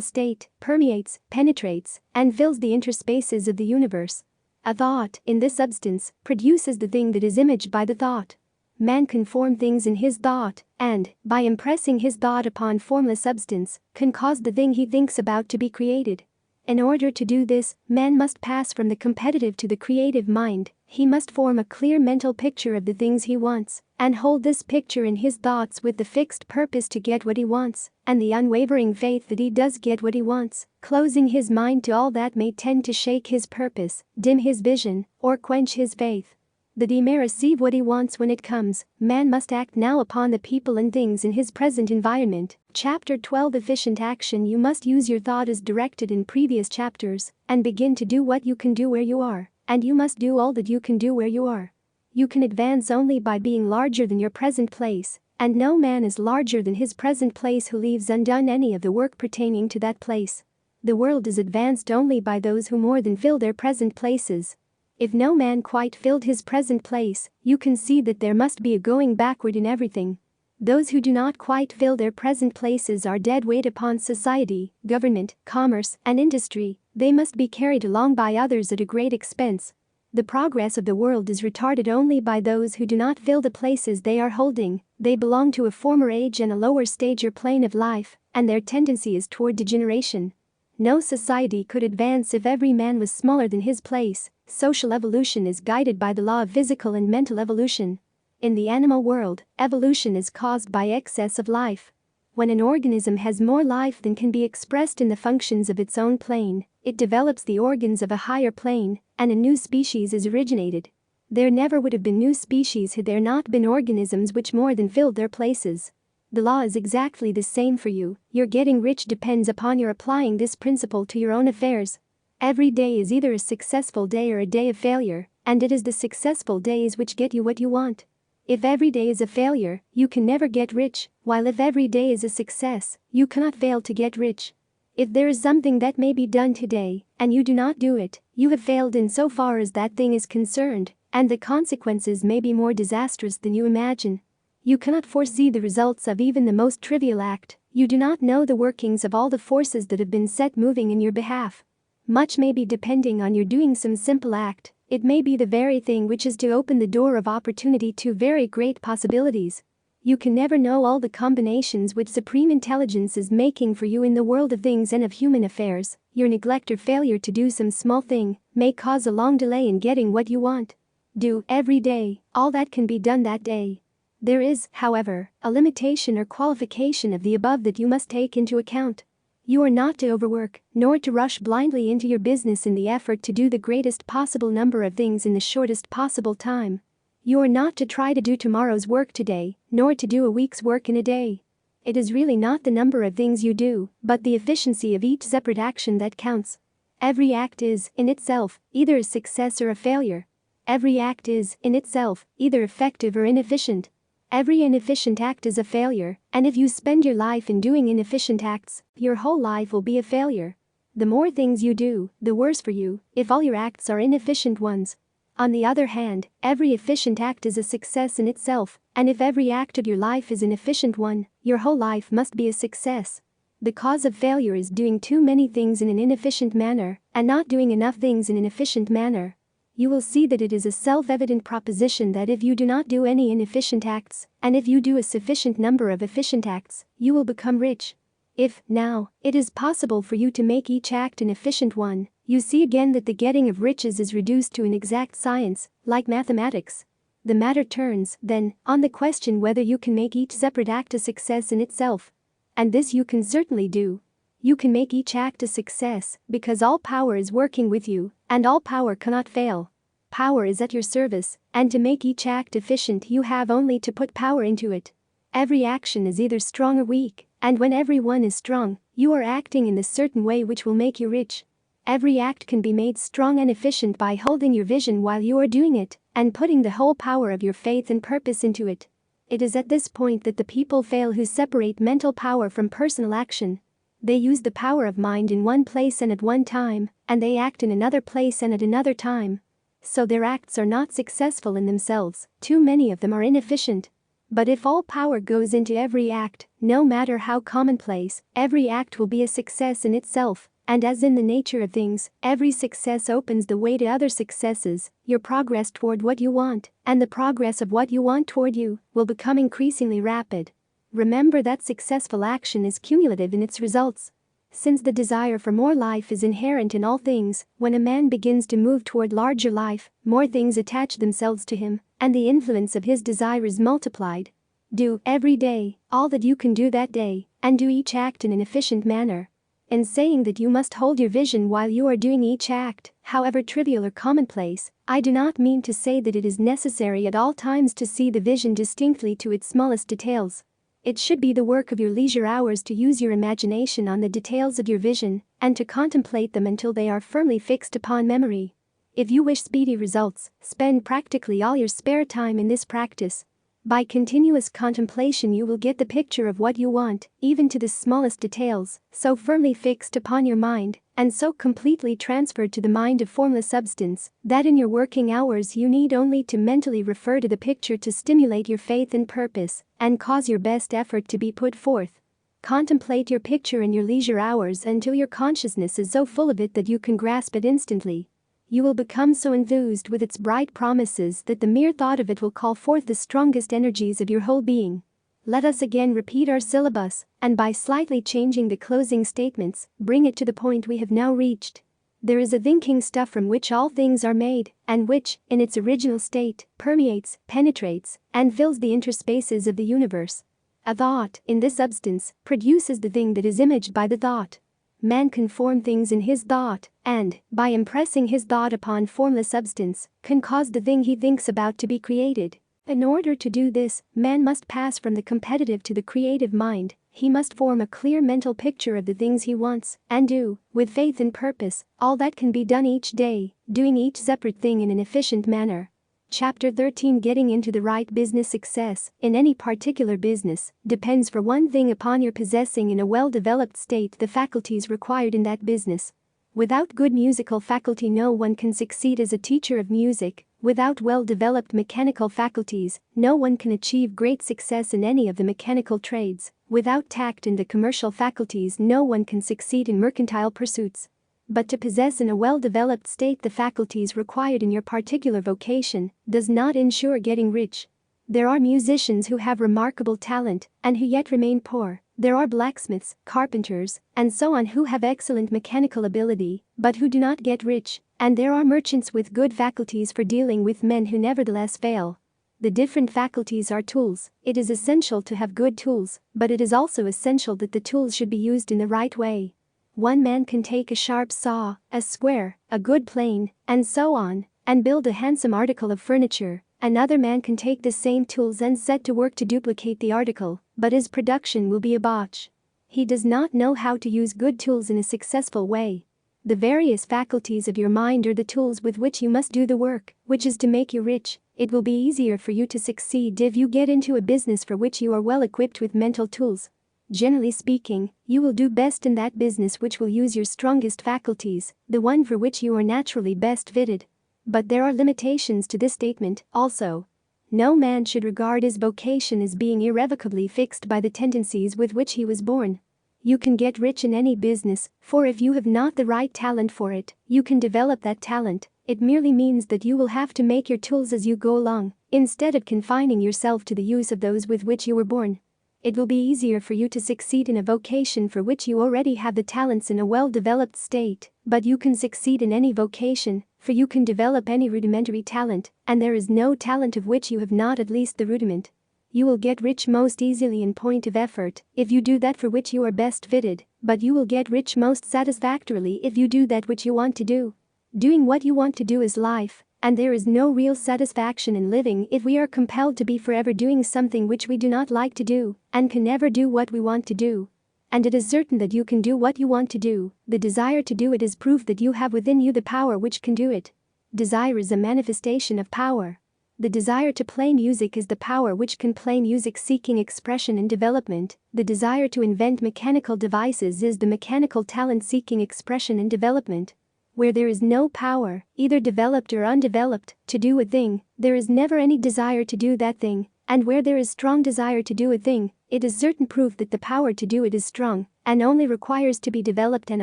state, permeates, penetrates, and fills the interspaces of the universe. A thought, in this substance, produces the thing that is imaged by the thought. Man can form things in his thought, and, by impressing his thought upon formless substance, can cause the thing he thinks about to be created. In order to do this, man must pass from the competitive to the creative mind. He must form a clear mental picture of the things he wants, and hold this picture in his thoughts with the fixed purpose to get what he wants, and the unwavering faith that he does get what he wants, closing his mind to all that may tend to shake his purpose, dim his vision, or quench his faith. That he may receive what he wants when it comes, man must act now upon the people and things in his present environment. Chapter 12 Efficient Action. You must use your thought as directed in previous chapters and begin to do what you can do where you are, and you must do all that you can do where you are. You can advance only by being larger than your present place, and no man is larger than his present place who leaves undone any of the work pertaining to that place. The world is advanced only by those who more than fill their present places. If no man quite filled his present place, you can see that there must be a going backward in everything. Those who do not quite fill their present places are dead weight upon society, government, commerce, and industry. They must be carried along by others at a great expense. The progress of the world is retarded only by those who do not fill the places they are holding. They belong to a former age and a lower stage or plane of life, and their tendency is toward degeneration. No society could advance if every man was smaller than his place. Social evolution is guided by the law of physical and mental evolution. In the animal world, evolution is caused by excess of life. When an organism has more life than can be expressed in the functions of its own plane, it develops the organs of a higher plane, and a new species is originated. There never would have been new species had there not been organisms which more than filled their places. The law is exactly the same for you. Your getting rich depends upon your applying this principle to your own affairs. Every day is either a successful day or a day of failure, and it is the successful days which get you what you want. If every day is a failure, you can never get rich, while if every day is a success, you cannot fail to get rich. If there is something that may be done today, and you do not do it, you have failed in so far as that thing is concerned, and the consequences may be more disastrous than you imagine. You cannot foresee the results of even the most trivial act. You do not know the workings of all the forces that have been set moving in your behalf. Much may be depending on your doing some simple act. It may be the very thing which is to open the door of opportunity to very great possibilities. You can never know all the combinations which Supreme Intelligence is making for you in the world of things and of human affairs. Your neglect or failure to do some small thing may cause a long delay in getting what you want. Do, every day, all that can be done that day. There is, however, a limitation or qualification of the above that you must take into account. You are not to overwork, nor to rush blindly into your business in the effort to do the greatest possible number of things in the shortest possible time. You are not to try to do tomorrow's work today, nor to do a week's work in a day. It is really not the number of things you do, but the efficiency of each separate action that counts. Every act is, in itself, either a success or a failure. Every act is, in itself, either effective or inefficient. Every inefficient act is a failure, and if you spend your life in doing inefficient acts, your whole life will be a failure. The more things you do, the worse for you, if all your acts are inefficient ones. On the other hand, every efficient act is a success in itself, and if every act of your life is an efficient one, your whole life must be a success. The cause of failure is doing too many things in an inefficient manner, and not doing enough things in an efficient manner. You will see that it is a self-evident proposition that if you do not do any inefficient acts, and if you do a sufficient number of efficient acts, you will become rich. If, now, it is possible for you to make each act an efficient one, you see again that the getting of riches is reduced to an exact science, like mathematics. The matter turns, then, on the question whether you can make each separate act a success in itself. And this you can certainly do. You can make each act a success, because all power is working with you, and all power cannot fail. Power is at your service, and to make each act efficient you have only to put power into it. Every action is either strong or weak, and when every one is strong, you are acting in the certain way which will make you rich. Every act can be made strong and efficient by holding your vision while you are doing it, and putting the whole power of your faith and purpose into it. It is at this point that the people fail who separate mental power from personal action. They use the power of mind in one place and at one time, and they act in another place and at another time. So their acts are not successful in themselves, too many of them are inefficient. But if all power goes into every act, no matter how commonplace, every act will be a success in itself, and as in the nature of things, every success opens the way to other successes. Your progress toward what you want, and the progress of what you want toward you, will become increasingly rapid. Remember that successful action is cumulative in its results. Since the desire for more life is inherent in all things, when a man begins to move toward larger life, more things attach themselves to him, and the influence of his desire is multiplied. Do, every day, all that you can do that day, and do each act in an efficient manner. In saying that you must hold your vision while you are doing each act, however trivial or commonplace. I do not mean to say that it is necessary at all times to see the vision distinctly to its smallest details. It should be the work of your leisure hours to use your imagination on the details of your vision and to contemplate them until they are firmly fixed upon memory. If you wish speedy results, spend practically all your spare time in this practice. By continuous contemplation you will get the picture of what you want, even to the smallest details, so firmly fixed upon your mind, and so completely transferred to the mind of formless substance, that in your working hours you need only to mentally refer to the picture to stimulate your faith and purpose, and cause your best effort to be put forth. Contemplate your picture in your leisure hours until your consciousness is so full of it that you can grasp it instantly. You will become so enthused with its bright promises that the mere thought of it will call forth the strongest energies of your whole being. Let us again repeat our syllabus, and by slightly changing the closing statements, bring it to the point we have now reached. There is a thinking stuff from which all things are made, and which, in its original state, permeates, penetrates, and fills the interspaces of the universe. A thought, in this substance, produces the thing that is imaged by the thought. Man can form things in his thought, and, by impressing his thought upon formless substance, can cause the thing he thinks about to be created. In order to do this, man must pass from the competitive to the creative mind. He must form a clear mental picture of the things he wants, and do, with faith and purpose, all that can be done each day, doing each separate thing in an efficient manner. Chapter 13 Getting into the right business. Success, in any particular business, depends for one thing upon your possessing in a well-developed state the faculties required in that business. Without good musical faculty no one can succeed as a teacher of music. Without well-developed mechanical faculties, no one can achieve great success in any of the mechanical trades. Without tact in the commercial faculties no one can succeed in mercantile pursuits. But to possess in a well-developed state the faculties required in your particular vocation does not ensure getting rich. There are musicians who have remarkable talent and who yet remain poor. There are blacksmiths, carpenters, and so on who have excellent mechanical ability but who do not get rich, and there are merchants with good faculties for dealing with men who nevertheless fail. The different faculties are tools. It is essential to have good tools, but it is also essential that the tools should be used in the right way. One man can take a sharp saw, a square, a good plane, and so on, and build a handsome article of furniture. Another man can take the same tools and set to work to duplicate the article, but his production will be a botch. He does not know how to use good tools in a successful way. The various faculties of your mind are the tools with which you must do the work, which is to make you rich. It will be easier for you to succeed if you get into a business for which you are well equipped with mental tools. Generally speaking, you will do best in that business which will use your strongest faculties, the one for which you are naturally best fitted. But there are limitations to this statement, also. No man should regard his vocation as being irrevocably fixed by the tendencies with which he was born. You can get rich in any business, for if you have not the right talent for it, you can develop that talent. It merely means that you will have to make your tools as you go along, instead of confining yourself to the use of those with which you were born. It will be easier for you to succeed in a vocation for which you already have the talents in a well-developed state, but you can succeed in any vocation, for you can develop any rudimentary talent, and there is no talent of which you have not at least the rudiment. You will get rich most easily in point of effort if you do that for which you are best fitted, but you will get rich most satisfactorily if you do that which you want to do. Doing what you want to do is life, and there is no real satisfaction in living if we are compelled to be forever doing something which we do not like to do, and can never do what we want to do. And it is certain that you can do what you want to do. The desire to do it is proof that you have within you the power which can do it. Desire is a manifestation of power. The desire to play music is the power which can play music seeking expression and development. The desire to invent mechanical devices is the mechanical talent seeking expression and development. Where there is no power, either developed or undeveloped, to do a thing, there is never any desire to do that thing, and where there is strong desire to do a thing, it is certain proof that the power to do it is strong, and only requires to be developed and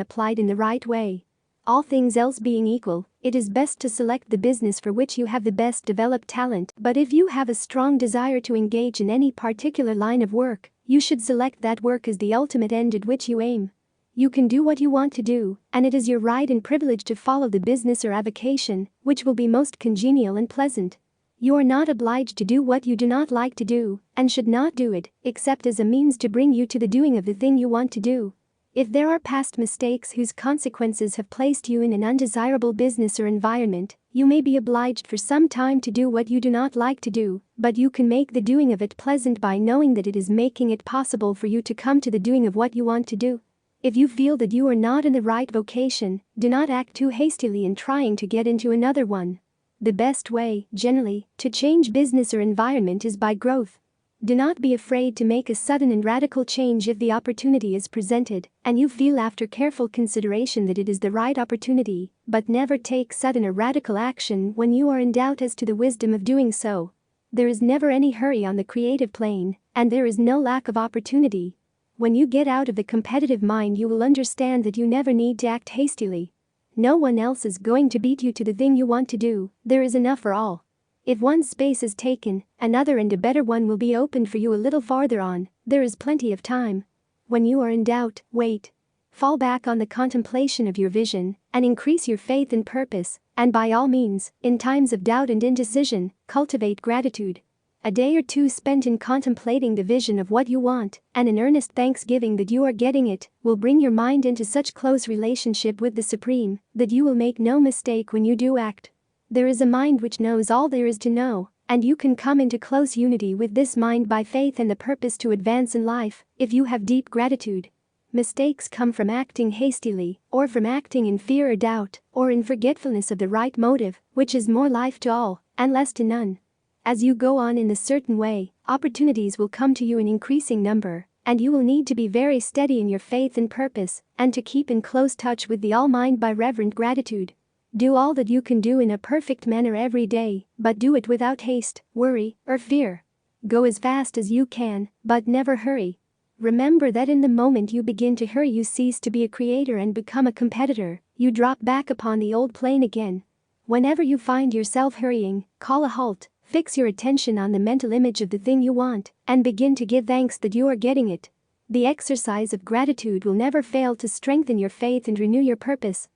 applied in the right way. All things else being equal, it is best to select the business for which you have the best developed talent, but if you have a strong desire to engage in any particular line of work, you should select that work as the ultimate end at which you aim. You can do what you want to do, and it is your right and privilege to follow the business or avocation which will be most congenial and pleasant. You are not obliged to do what you do not like to do, and should not do it, except as a means to bring you to the doing of the thing you want to do. If there are past mistakes whose consequences have placed you in an undesirable business or environment, you may be obliged for some time to do what you do not like to do, but you can make the doing of it pleasant by knowing that it is making it possible for you to come to the doing of what you want to do. If you feel that you are not in the right vocation, do not act too hastily in trying to get into another one. The best way, generally, to change business or environment is by growth. Do not be afraid to make a sudden and radical change if the opportunity is presented, and you feel after careful consideration that it is the right opportunity, but never take sudden or radical action when you are in doubt as to the wisdom of doing so. There is never any hurry on the creative plane, and there is no lack of opportunity. When you get out of the competitive mind, you will understand that you never need to act hastily. No one else is going to beat you to the thing you want to do, there is enough for all. If one space is taken, another and a better one will be opened for you a little farther on, there is plenty of time. When you are in doubt, wait. Fall back on the contemplation of your vision, and increase your faith and purpose, and by all means, in times of doubt and indecision, cultivate gratitude. A day or two spent in contemplating the vision of what you want, and in earnest thanksgiving that you are getting it, will bring your mind into such close relationship with the Supreme, that you will make no mistake when you do act. There is a mind which knows all there is to know, and you can come into close unity with this mind by faith and the purpose to advance in life, if you have deep gratitude. Mistakes come from acting hastily, or from acting in fear or doubt, or in forgetfulness of the right motive, which is more life to all, and less to none. As you go on in a certain way, opportunities will come to you in increasing number, and you will need to be very steady in your faith and purpose, and to keep in close touch with the All-Mind by reverent gratitude. Do all that you can do in a perfect manner every day, but do it without haste, worry, or fear. Go as fast as you can, but never hurry. Remember that in the moment you begin to hurry, you cease to be a creator and become a competitor, you drop back upon the old plane again. Whenever you find yourself hurrying, call a halt, fix your attention on the mental image of the thing you want, and begin to give thanks that you are getting it. The exercise of gratitude will never fail to strengthen your faith and renew your purpose.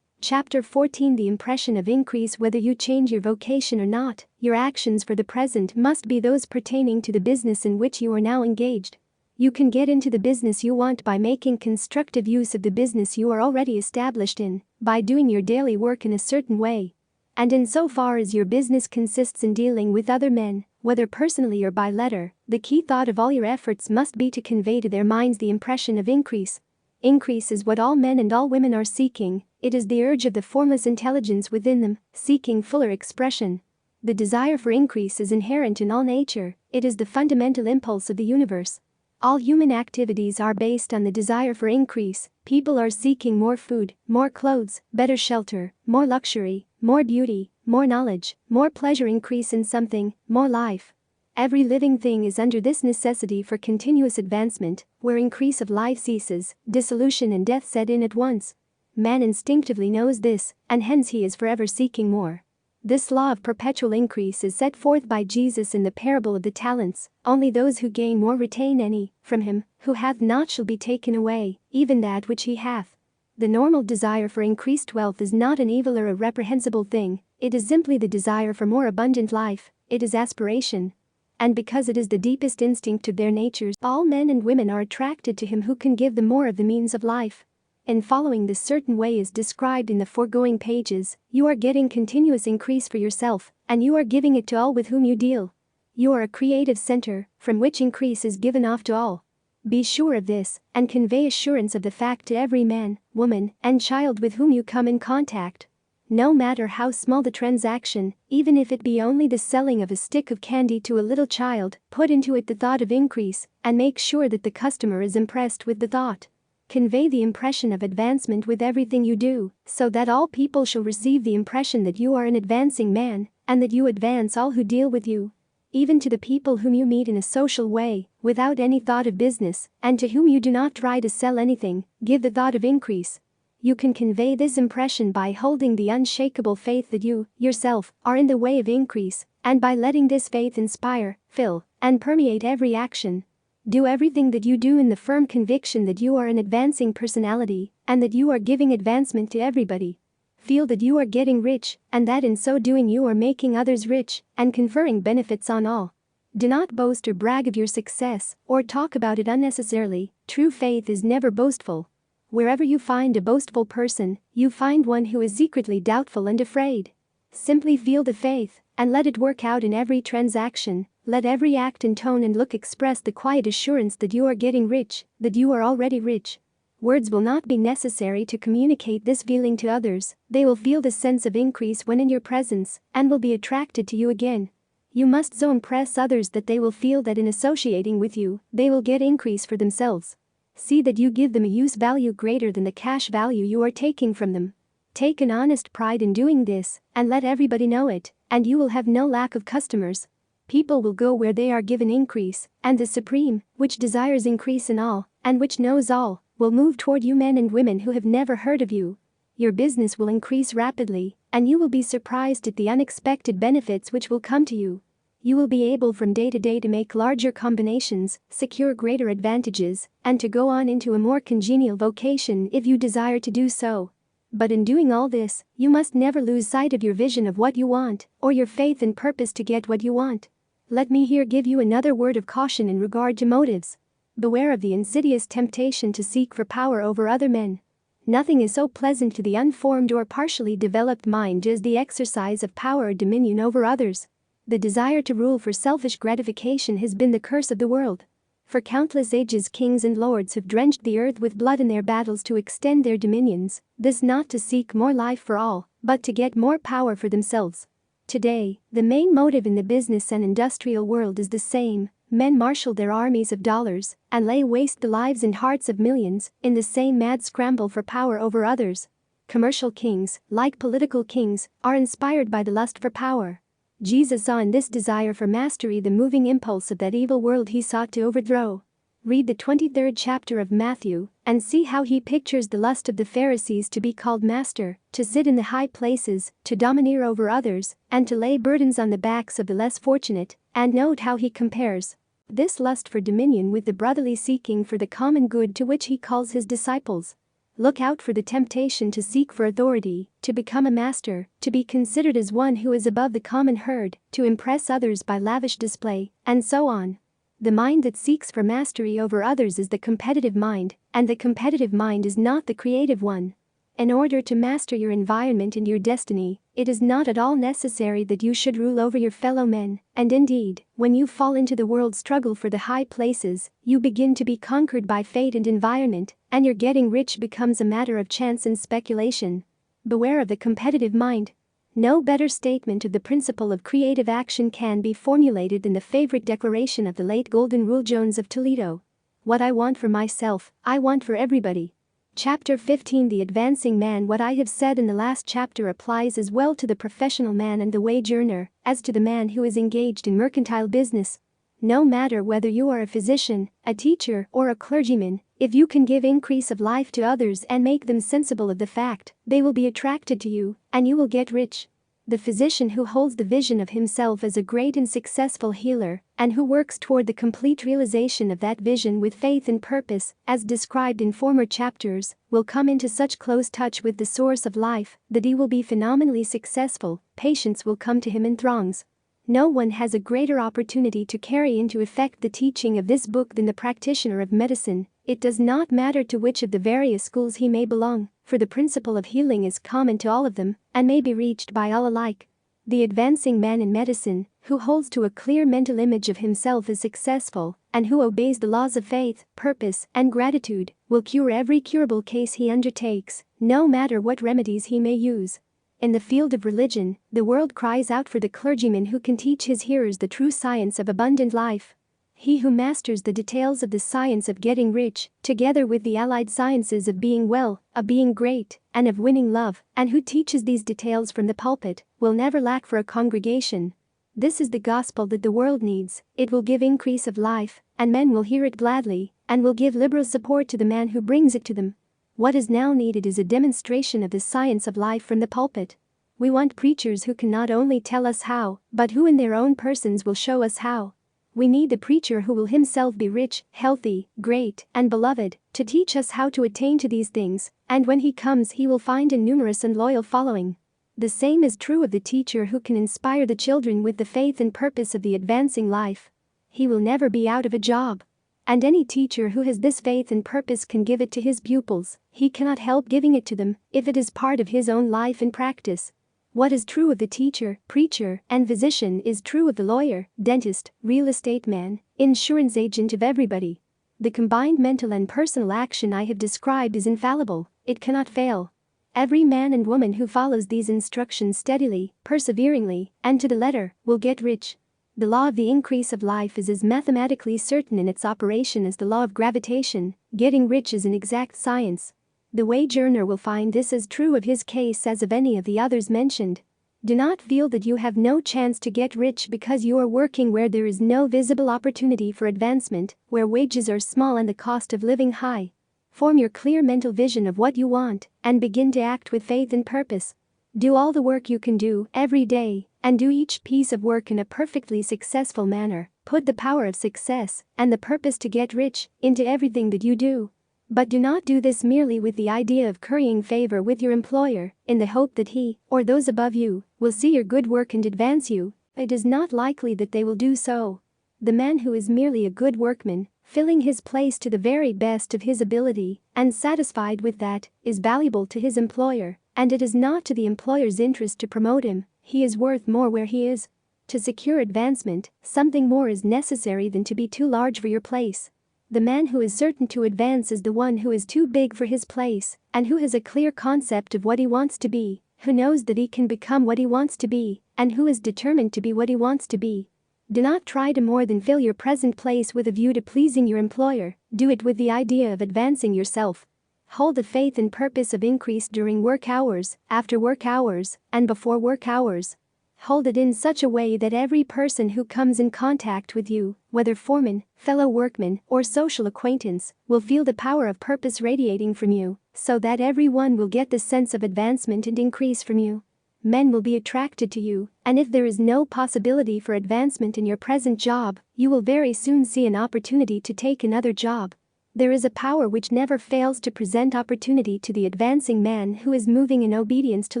Chapter 14 The impression of increase. Whether you change your vocation or not, your actions for the present must be those pertaining to the business in which you are now engaged. You can get into the business you want by making constructive use of the business you are already established in, by doing your daily work in a certain way. And insofar as your business consists in dealing with other men, whether personally or by letter, the key thought of all your efforts must be to convey to their minds the impression of increase. Increase is what all men and all women are seeking. It is the urge of the formless intelligence within them, seeking fuller expression. The desire for increase is inherent in all nature, it is the fundamental impulse of the universe. All human activities are based on the desire for increase. People are seeking more food, more clothes, better shelter, more luxury, more beauty, more knowledge, more pleasure, increase in something, more life. Every living thing is under this necessity for continuous advancement. Where increase of life ceases, dissolution and death set in at once. Man instinctively knows this, and hence he is forever seeking more. This law of perpetual increase is set forth by Jesus in the parable of the talents. Only those who gain more retain any. From him who hath not shall be taken away, even that which he hath. The normal desire for increased wealth is not an evil or a reprehensible thing, it is simply the desire for more abundant life, it is aspiration. And because it is the deepest instinct of their natures, all men and women are attracted to him who can give them more of the means of life. In following this certain way as described in the foregoing pages, you are getting continuous increase for yourself, and you are giving it to all with whom you deal. You are a creative center, from which increase is given off to all. Be sure of this, and convey assurance of the fact to every man, woman, and child with whom you come in contact. No matter how small the transaction, even if it be only the selling of a stick of candy to a little child, put into it the thought of increase, and make sure that the customer is impressed with the thought. Convey the impression of advancement with everything you do, so that all people shall receive the impression that you are an advancing man, and that you advance all who deal with you. Even to the people whom you meet in a social way, without any thought of business, and to whom you do not try to sell anything, give the thought of increase. You can convey this impression by holding the unshakable faith that you, yourself, are in the way of increase, and by letting this faith inspire, fill, and permeate every action. Do everything that you do in the firm conviction that you are an advancing personality, and that you are giving advancement to everybody. Feel that you are getting rich, and that in so doing you are making others rich, and conferring benefits on all. Do not boast or brag of your success, or talk about it unnecessarily. True faith is never boastful. Wherever you find a boastful person, you find one who is secretly doubtful and afraid. Simply feel the faith and let it work out in every transaction. Let every act and tone and look express the quiet assurance that you are getting rich, that you are already rich. Words will not be necessary to communicate this feeling to others. They will feel the sense of increase when in your presence and will be attracted to you again. You must so impress others that they will feel that in associating with you, they will get increase for themselves. See that you give them a use value greater than the cash value you are taking from them. Take an honest pride in doing this and let everybody know it, and you will have no lack of customers. People will go where they are given increase, and the Supreme, which desires increase in all, and which knows all, will move toward you men and women who have never heard of you. Your business will increase rapidly, and you will be surprised at the unexpected benefits which will come to you. You will be able from day to day to make larger combinations, secure greater advantages, and to go on into a more congenial vocation if you desire to do so. But in doing all this, you must never lose sight of your vision of what you want, or your faith and purpose to get what you want. Let me here give you another word of caution in regard to motives. Beware of the insidious temptation to seek for power over other men. Nothing is so pleasant to the unformed or partially developed mind as the exercise of power or dominion over others. The desire to rule for selfish gratification has been the curse of the world. For countless ages kings and lords have drenched the earth with blood in their battles to extend their dominions, this not to seek more life for all, but to get more power for themselves. Today, the main motive in the business and industrial world is the same. Men marshal their armies of dollars and lay waste the lives and hearts of millions in the same mad scramble for power over others. Commercial kings, like political kings, are inspired by the lust for power. Jesus saw in this desire for mastery the moving impulse of that evil world he sought to overthrow. Read the 23rd chapter of Matthew and see how he pictures the lust of the Pharisees to be called master, to sit in the high places, to domineer over others, and to lay burdens on the backs of the less fortunate, and note how he compares this lust for dominion with the brotherly seeking for the common good to which he calls his disciples. Look out for the temptation to seek for authority, to become a master, to be considered as one who is above the common herd, to impress others by lavish display, and so on. The mind that seeks for mastery over others is the competitive mind, and the competitive mind is not the creative one. In order to master your environment and your destiny, it is not at all necessary that you should rule over your fellow men, and indeed, when you fall into the world struggle for the high places, you begin to be conquered by fate and environment, and your getting rich becomes a matter of chance and speculation. Beware of the competitive mind. No better statement of the principle of creative action can be formulated than the favorite declaration of the late Golden Rule Jones of Toledo. What I want for myself, I want for everybody. Chapter 15 The Advancing Man. What I have said in the last chapter applies as well to the professional man and the wage earner as to the man who is engaged in mercantile business. No matter whether you are a physician, a teacher, or a clergyman, if you can give increase of life to others and make them sensible of the fact, they will be attracted to you, and you will get rich. The physician who holds the vision of himself as a great and successful healer, and who works toward the complete realization of that vision with faith and purpose, as described in former chapters, will come into such close touch with the source of life that he will be phenomenally successful. Patients will come to him in throngs. No one has a greater opportunity to carry into effect the teaching of this book than the practitioner of medicine. It does not matter to which of the various schools he may belong, for the principle of healing is common to all of them and may be reached by all alike. The advancing man in medicine, who holds to a clear mental image of himself as successful and who obeys the laws of faith, purpose, and gratitude, will cure every curable case he undertakes, no matter what remedies he may use. In the field of religion, the world cries out for the clergyman who can teach his hearers the true science of abundant life. He who masters the details of the science of getting rich, together with the allied sciences of being well, of being great, and of winning love, and who teaches these details from the pulpit, will never lack for a congregation. This is the gospel that the world needs. It will give increase of life, and men will hear it gladly, and will give liberal support to the man who brings it to them. What is now needed is a demonstration of the science of life from the pulpit. We want preachers who can not only tell us how, but who in their own persons will show us how. We need the preacher who will himself be rich, healthy, great, and beloved, to teach us how to attain to these things, and when he comes he will find a numerous and loyal following. The same is true of the teacher who can inspire the children with the faith and purpose of the advancing life. He will never be out of a job. And any teacher who has this faith and purpose can give it to his pupils. He cannot help giving it to them if it is part of his own life and practice. What is true of the teacher, preacher, and physician is true of the lawyer, dentist, real estate man, insurance agent, of everybody. The combined mental and personal action I have described is infallible. It cannot fail. Every man and woman who follows these instructions steadily, perseveringly, and to the letter, will get rich. The law of the increase of life is as mathematically certain in its operation as the law of gravitation. Getting rich is an exact science. The wage earner will find this as true of his case as of any of the others mentioned. Do not feel that you have no chance to get rich because you are working where there is no visible opportunity for advancement, where wages are small and the cost of living high. Form your clear mental vision of what you want and begin to act with faith and purpose. Do all the work you can do every day, and do each piece of work in a perfectly successful manner. Put the power of success and the purpose to get rich into everything that you do. But do not do this merely with the idea of currying favor with your employer, in the hope that he, or those above you, will see your good work and advance you. It is not likely that they will do so. The man who is merely a good workman, filling his place to the very best of his ability, and satisfied with that, is valuable to his employer, and it is not to the employer's interest to promote him. He is worth more where he is. To secure advancement, something more is necessary than to be too large for your place. The man who is certain to advance is the one who is too big for his place, and who has a clear concept of what he wants to be, who knows that he can become what he wants to be, and who is determined to be what he wants to be. Do not try to more than fill your present place with a view to pleasing your employer. Do it with the idea of advancing yourself. Hold the faith and purpose of increase during work hours, after work hours, and before work hours. Hold it in such a way that every person who comes in contact with you, whether foreman, fellow workman, or social acquaintance, will feel the power of purpose radiating from you, so that everyone will get the sense of advancement and increase from you. Men will be attracted to you, and if there is no possibility for advancement in your present job, you will very soon see an opportunity to take another job. There is a power which never fails to present opportunity to the advancing man who is moving in obedience to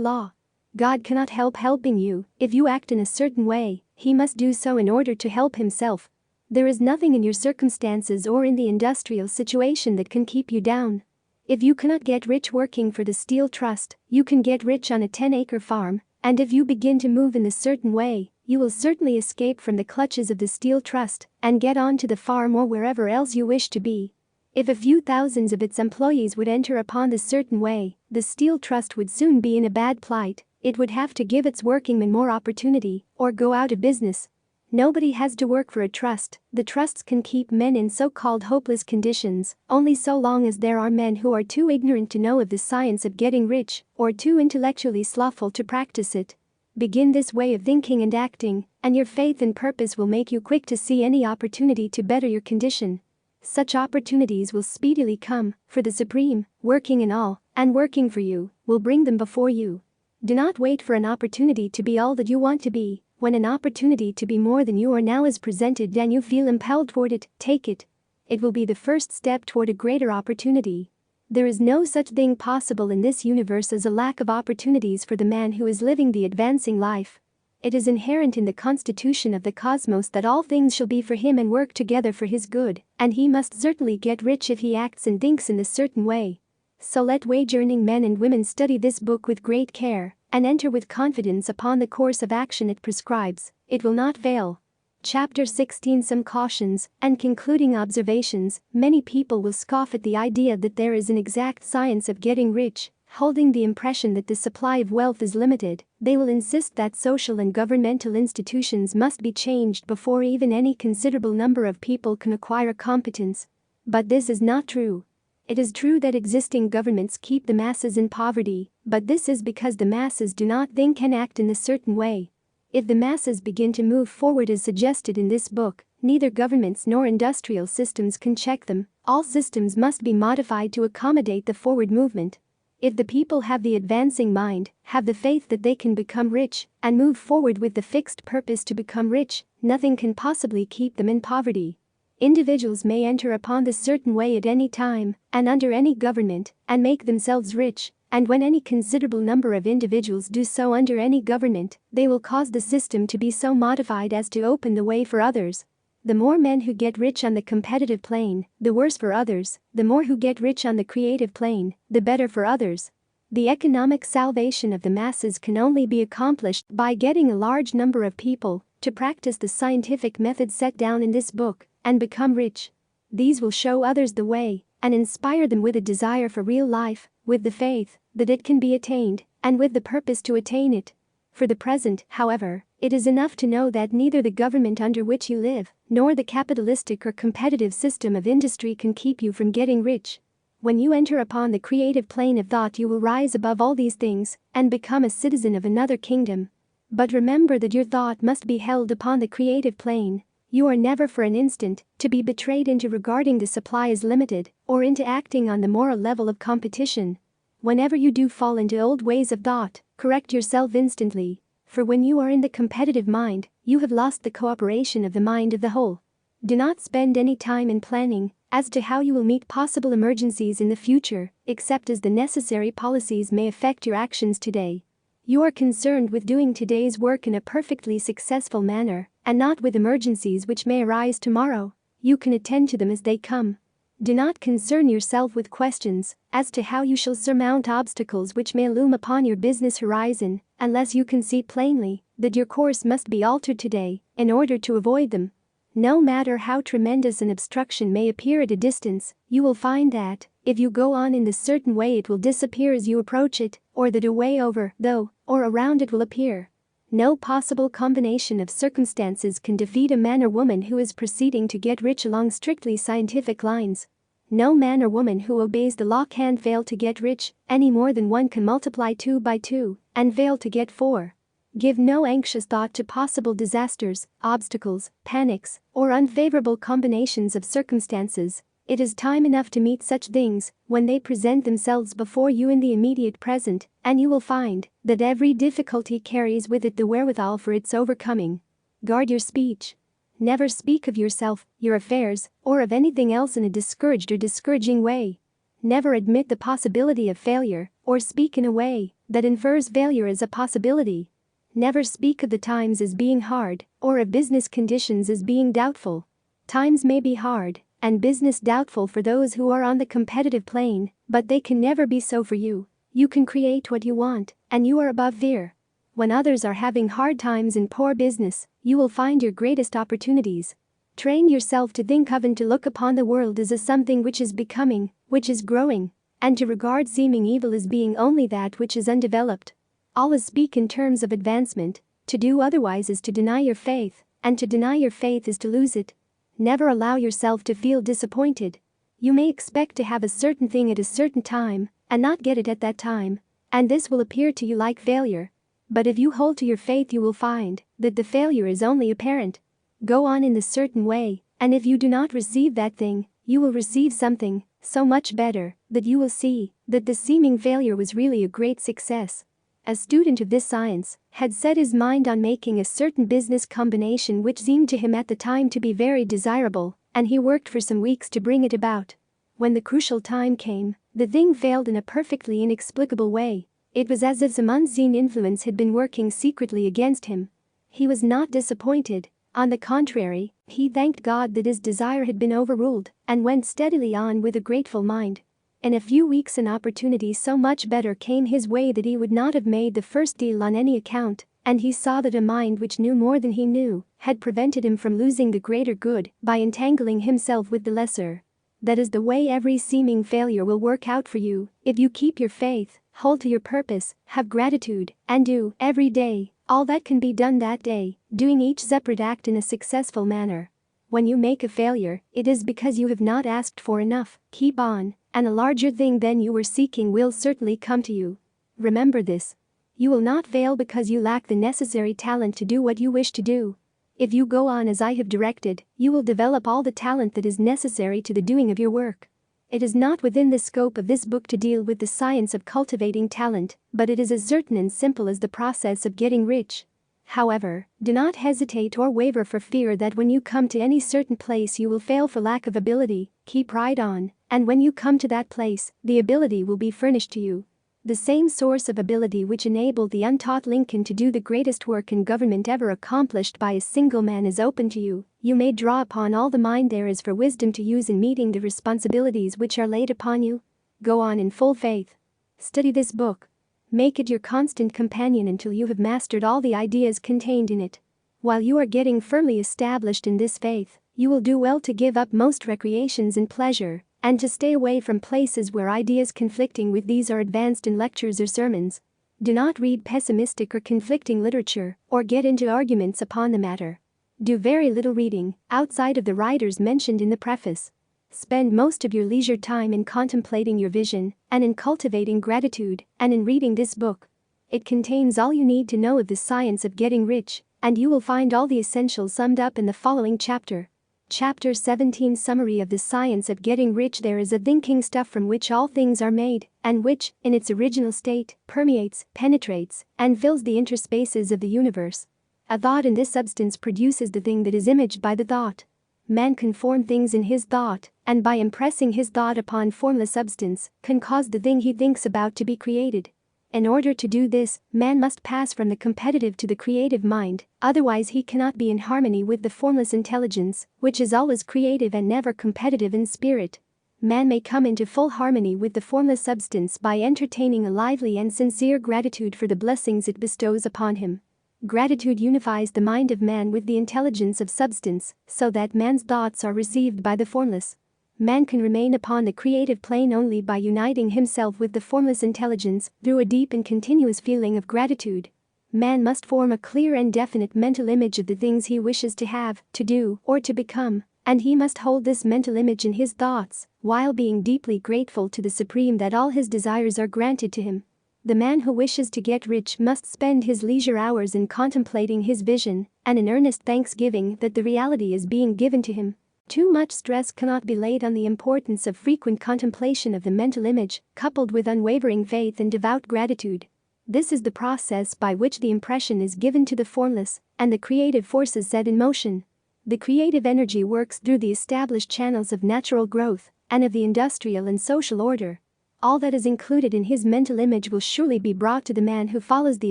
law. God cannot help helping you. If you act in a certain way, He must do so in order to help Himself. There is nothing in your circumstances or in the industrial situation that can keep you down. If you cannot get rich working for the Steel Trust, you can get rich on a 10-acre farm, and if you begin to move in a certain way, you will certainly escape from the clutches of the Steel Trust and get on to the farm or wherever else you wish to be. If a few thousands of its employees would enter upon this certain way, the Steel Trust would soon be in a bad plight. It would have to give its workingmen more opportunity, or go out of business. Nobody has to work for a trust. The trusts can keep men in so-called hopeless conditions, only so long as there are men who are too ignorant to know of the science of getting rich, or too intellectually slothful to practice it. Begin this way of thinking and acting, and your faith and purpose will make you quick to see any opportunity to better your condition. Such opportunities will speedily come, for the Supreme, working in all, and working for you, will bring them before you. Do not wait for an opportunity to be all that you want to be. When an opportunity to be more than you are now is presented and you feel impelled toward it, take it. It will be the first step toward a greater opportunity. There is no such thing possible in this universe as a lack of opportunities for the man who is living the advancing life. It is inherent in the constitution of the cosmos that all things shall be for him and work together for his good, and he must certainly get rich if he acts and thinks in a certain way. So let wage-earning men and women study this book with great care, and enter with confidence upon the course of action it prescribes. It will not fail. Chapter 16 Some cautions and concluding observations. Many people will scoff at the idea that there is an exact science of getting rich, holding the impression that the supply of wealth is limited. They will insist that social and governmental institutions must be changed before even any considerable number of people can acquire competence. But this is not true. It is true that existing governments keep the masses in poverty, but this is because the masses do not think and act in a certain way. If the masses begin to move forward as suggested in this book, neither governments nor industrial systems can check them. All systems must be modified to accommodate the forward movement. If the people have the advancing mind, have the faith that they can become rich, and move forward with the fixed purpose to become rich, nothing can possibly keep them in poverty. Individuals may enter upon this certain way at any time, and under any government, and make themselves rich, and when any considerable number of individuals do so under any government, they will cause the system to be so modified as to open the way for others. The more men who get rich on the competitive plane, the worse for others. The more who get rich on the creative plane, the better for others. The economic salvation of the masses can only be accomplished by getting a large number of people to practice the scientific methods set down in this book and become rich. These will show others the way and inspire them with a desire for real life, with the faith that it can be attained, and with the purpose to attain it. For the present, however, it is enough to know that neither the government under which you live nor the capitalistic or competitive system of industry can keep you from getting rich. When you enter upon the creative plane of thought, you will rise above all these things and become a citizen of another kingdom. But remember that your thought must be held upon the creative plane. You are never for an instant to be betrayed into regarding the supply as limited or into acting on the moral level of competition. Whenever you do fall into old ways of thought, correct yourself instantly, for when you are in the competitive mind, you have lost the cooperation of the mind of the whole. Do not spend any time in planning as to how you will meet possible emergencies in the future, except as the necessary policies may affect your actions today. You are concerned with doing today's work in a perfectly successful manner, and not with emergencies which may arise tomorrow. You can attend to them as they come. Do not concern yourself with questions as to how you shall surmount obstacles which may loom upon your business horizon, unless you can see plainly that your course must be altered today in order to avoid them. No matter how tremendous an obstruction may appear at a distance, you will find that, if you go on in this certain way, it will disappear as you approach it, or that a way over, though, or around it will appear. No possible combination of circumstances can defeat a man or woman who is proceeding to get rich along strictly scientific lines. No man or woman who obeys the law can fail to get rich, any more than one can multiply 2 by 2 and fail to get 4. Give no anxious thought to possible disasters, obstacles, panics, or unfavorable combinations of circumstances. It is time enough to meet such things when they present themselves before you in the immediate present, and you will find that every difficulty carries with it the wherewithal for its overcoming. Guard your speech. Never speak of yourself, your affairs, or of anything else in a discouraged or discouraging way. Never admit the possibility of failure, or speak in a way that infers failure as a possibility. Never speak of the times as being hard, or of business conditions as being doubtful. Times may be hard, and business doubtful for those who are on the competitive plane, but they can never be so for you. You can create what you want, and you are above fear. When others are having hard times in poor business, you will find your greatest opportunities. Train yourself to think of and to look upon the world as a something which is becoming, which is growing, and to regard seeming evil as being only that which is undeveloped. Always speak in terms of advancement. To do otherwise is to deny your faith, and to deny your faith is to lose it. Never allow yourself to feel disappointed. You may expect to have a certain thing at a certain time, and not get it at that time, and this will appear to you like failure. But if you hold to your faith, you will find that the failure is only apparent. Go on in the certain way, and if you do not receive that thing, you will receive something so much better that you will see that the seeming failure was really a great success. A student of this science had set his mind on making a certain business combination which seemed to him at the time to be very desirable, and he worked for some weeks to bring it about. When the crucial time came, the thing failed in a perfectly inexplicable way. It was as if some unseen influence had been working secretly against him. He was not disappointed. On the contrary, he thanked God that his desire had been overruled and went steadily on with a grateful mind. In a few weeks an opportunity so much better came his way that he would not have made the first deal on any account, and he saw that a mind which knew more than he knew had prevented him from losing the greater good by entangling himself with the lesser. That is the way every seeming failure will work out for you if you keep your faith, hold to your purpose, have gratitude, and do, every day, all that can be done that day, doing each separate act in a successful manner. When you make a failure, it is because you have not asked for enough. Keep on, and a larger thing than you were seeking will certainly come to you. Remember this. You will not fail because you lack the necessary talent to do what you wish to do. If you go on as I have directed, you will develop all the talent that is necessary to the doing of your work. It is not within the scope of this book to deal with the science of cultivating talent, but it is as certain and simple as the process of getting rich. However, do not hesitate or waver for fear that when you come to any certain place you will fail for lack of ability. Keep right on, and when you come to that place, the ability will be furnished to you. The same source of ability which enabled the untaught Lincoln to do the greatest work in government ever accomplished by a single man is open to you. You may draw upon all the mind there is for wisdom to use in meeting the responsibilities which are laid upon you. Go on in full faith. Study this book. Make it your constant companion until you have mastered all the ideas contained in it. While you are getting firmly established in this faith, you will do well to give up most recreations and pleasure, and to stay away from places where ideas conflicting with these are advanced in lectures or sermons. Do not read pessimistic or conflicting literature, or get into arguments upon the matter. Do very little reading, outside of the writers mentioned in the preface. Spend most of your leisure time in contemplating your vision, and in cultivating gratitude, and in reading this book. It contains all you need to know of the science of getting rich, and you will find all the essentials summed up in the following chapter. Chapter 17 Summary of the Science of Getting Rich. There is a thinking stuff from which all things are made, and which, in its original state, permeates, penetrates, and fills the interspaces of the universe. A thought in this substance produces the thing that is imaged by the thought. Man can form things in his thought, and by impressing his thought upon formless substance, can cause the thing he thinks about to be created. In order to do this, man must pass from the competitive to the creative mind, otherwise he cannot be in harmony with the formless intelligence, which is always creative and never competitive in spirit. Man may come into full harmony with the formless substance by entertaining a lively and sincere gratitude for the blessings it bestows upon him. Gratitude unifies the mind of man with the intelligence of substance, so that man's thoughts are received by the formless. Man can remain upon the creative plane only by uniting himself with the formless intelligence through a deep and continuous feeling of gratitude. Man must form a clear and definite mental image of the things he wishes to have, to do, or to become, and he must hold this mental image in his thoughts, while being deeply grateful to the Supreme that all his desires are granted to him. The man who wishes to get rich must spend his leisure hours in contemplating his vision, and in earnest thanksgiving that the reality is being given to him. Too much stress cannot be laid on the importance of frequent contemplation of the mental image, coupled with unwavering faith and devout gratitude. This is the process by which the impression is given to the formless, and the creative forces set in motion. The creative energy works through the established channels of natural growth, and of the industrial and social order. All that is included in his mental image will surely be brought to the man who follows the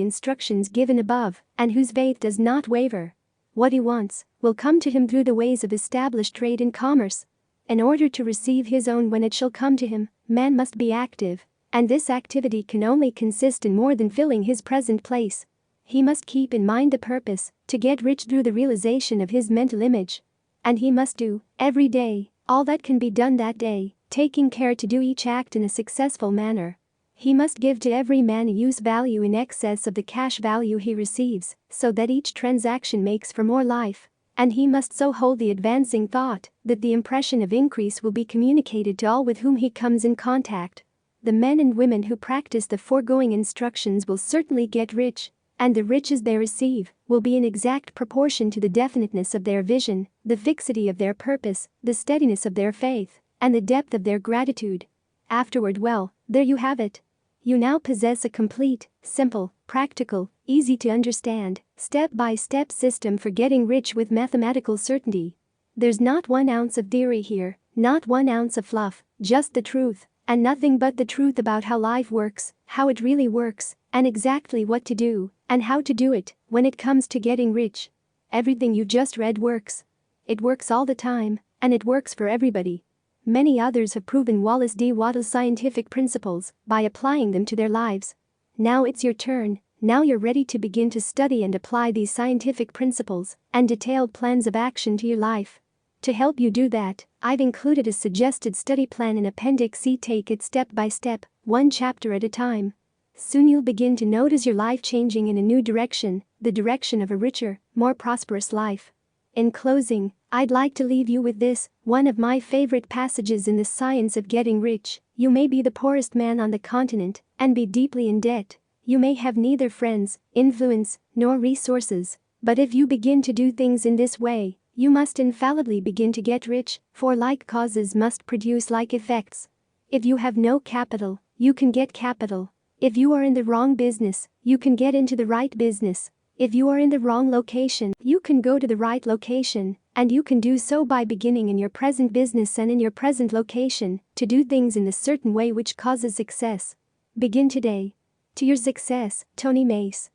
instructions given above, and whose faith does not waver. What he wants will come to him through the ways of established trade and commerce. In order to receive his own when it shall come to him, man must be active, and this activity can only consist in more than filling his present place. He must keep in mind the purpose, to get rich through the realization of his mental image. And he must do, every day, all that can be done that day, taking care to do each act in a successful manner. He must give to every man a use value in excess of the cash value he receives, so that each transaction makes for more life, and he must so hold the advancing thought that the impression of increase will be communicated to all with whom he comes in contact. The men and women who practice the foregoing instructions will certainly get rich, and the riches they receive will be in exact proportion to the definiteness of their vision, the fixity of their purpose, the steadiness of their faith, and the depth of their gratitude. Afterward, well, there you have it. You now possess a complete, simple, practical, easy to understand, step-by-step system for getting rich with mathematical certainty. There's not 1 ounce of theory here, not 1 ounce of fluff, just the truth, and nothing but the truth about how life works, how it really works, and exactly what to do, and how to do it, when it comes to getting rich. Everything you just read works. It works all the time, and it works for everybody. Many others have proven Wallace D. Wattles' scientific principles by applying them to their lives. Now it's your turn. Now you're ready to begin to study and apply these scientific principles and detailed plans of action to your life. To help you do that, I've included a suggested study plan in Appendix C. Take it step by step, 1 chapter at a time. Soon you'll begin to notice your life changing in a new direction, the direction of a richer, more prosperous life. In closing, I'd like to leave you with this, one of my favorite passages in the science of getting rich. You may be the poorest man on the continent and be deeply in debt. You may have neither friends, influence, nor resources, but if you begin to do things in this way, you must infallibly begin to get rich, for like causes must produce like effects. If you have no capital, you can get capital. If you are in the wrong business, you can get into the right business. If you are in the wrong location, you can go to the right location, and you can do so by beginning in your present business and in your present location, to do things in a certain way which causes success. Begin today. To your success, Tony Mace.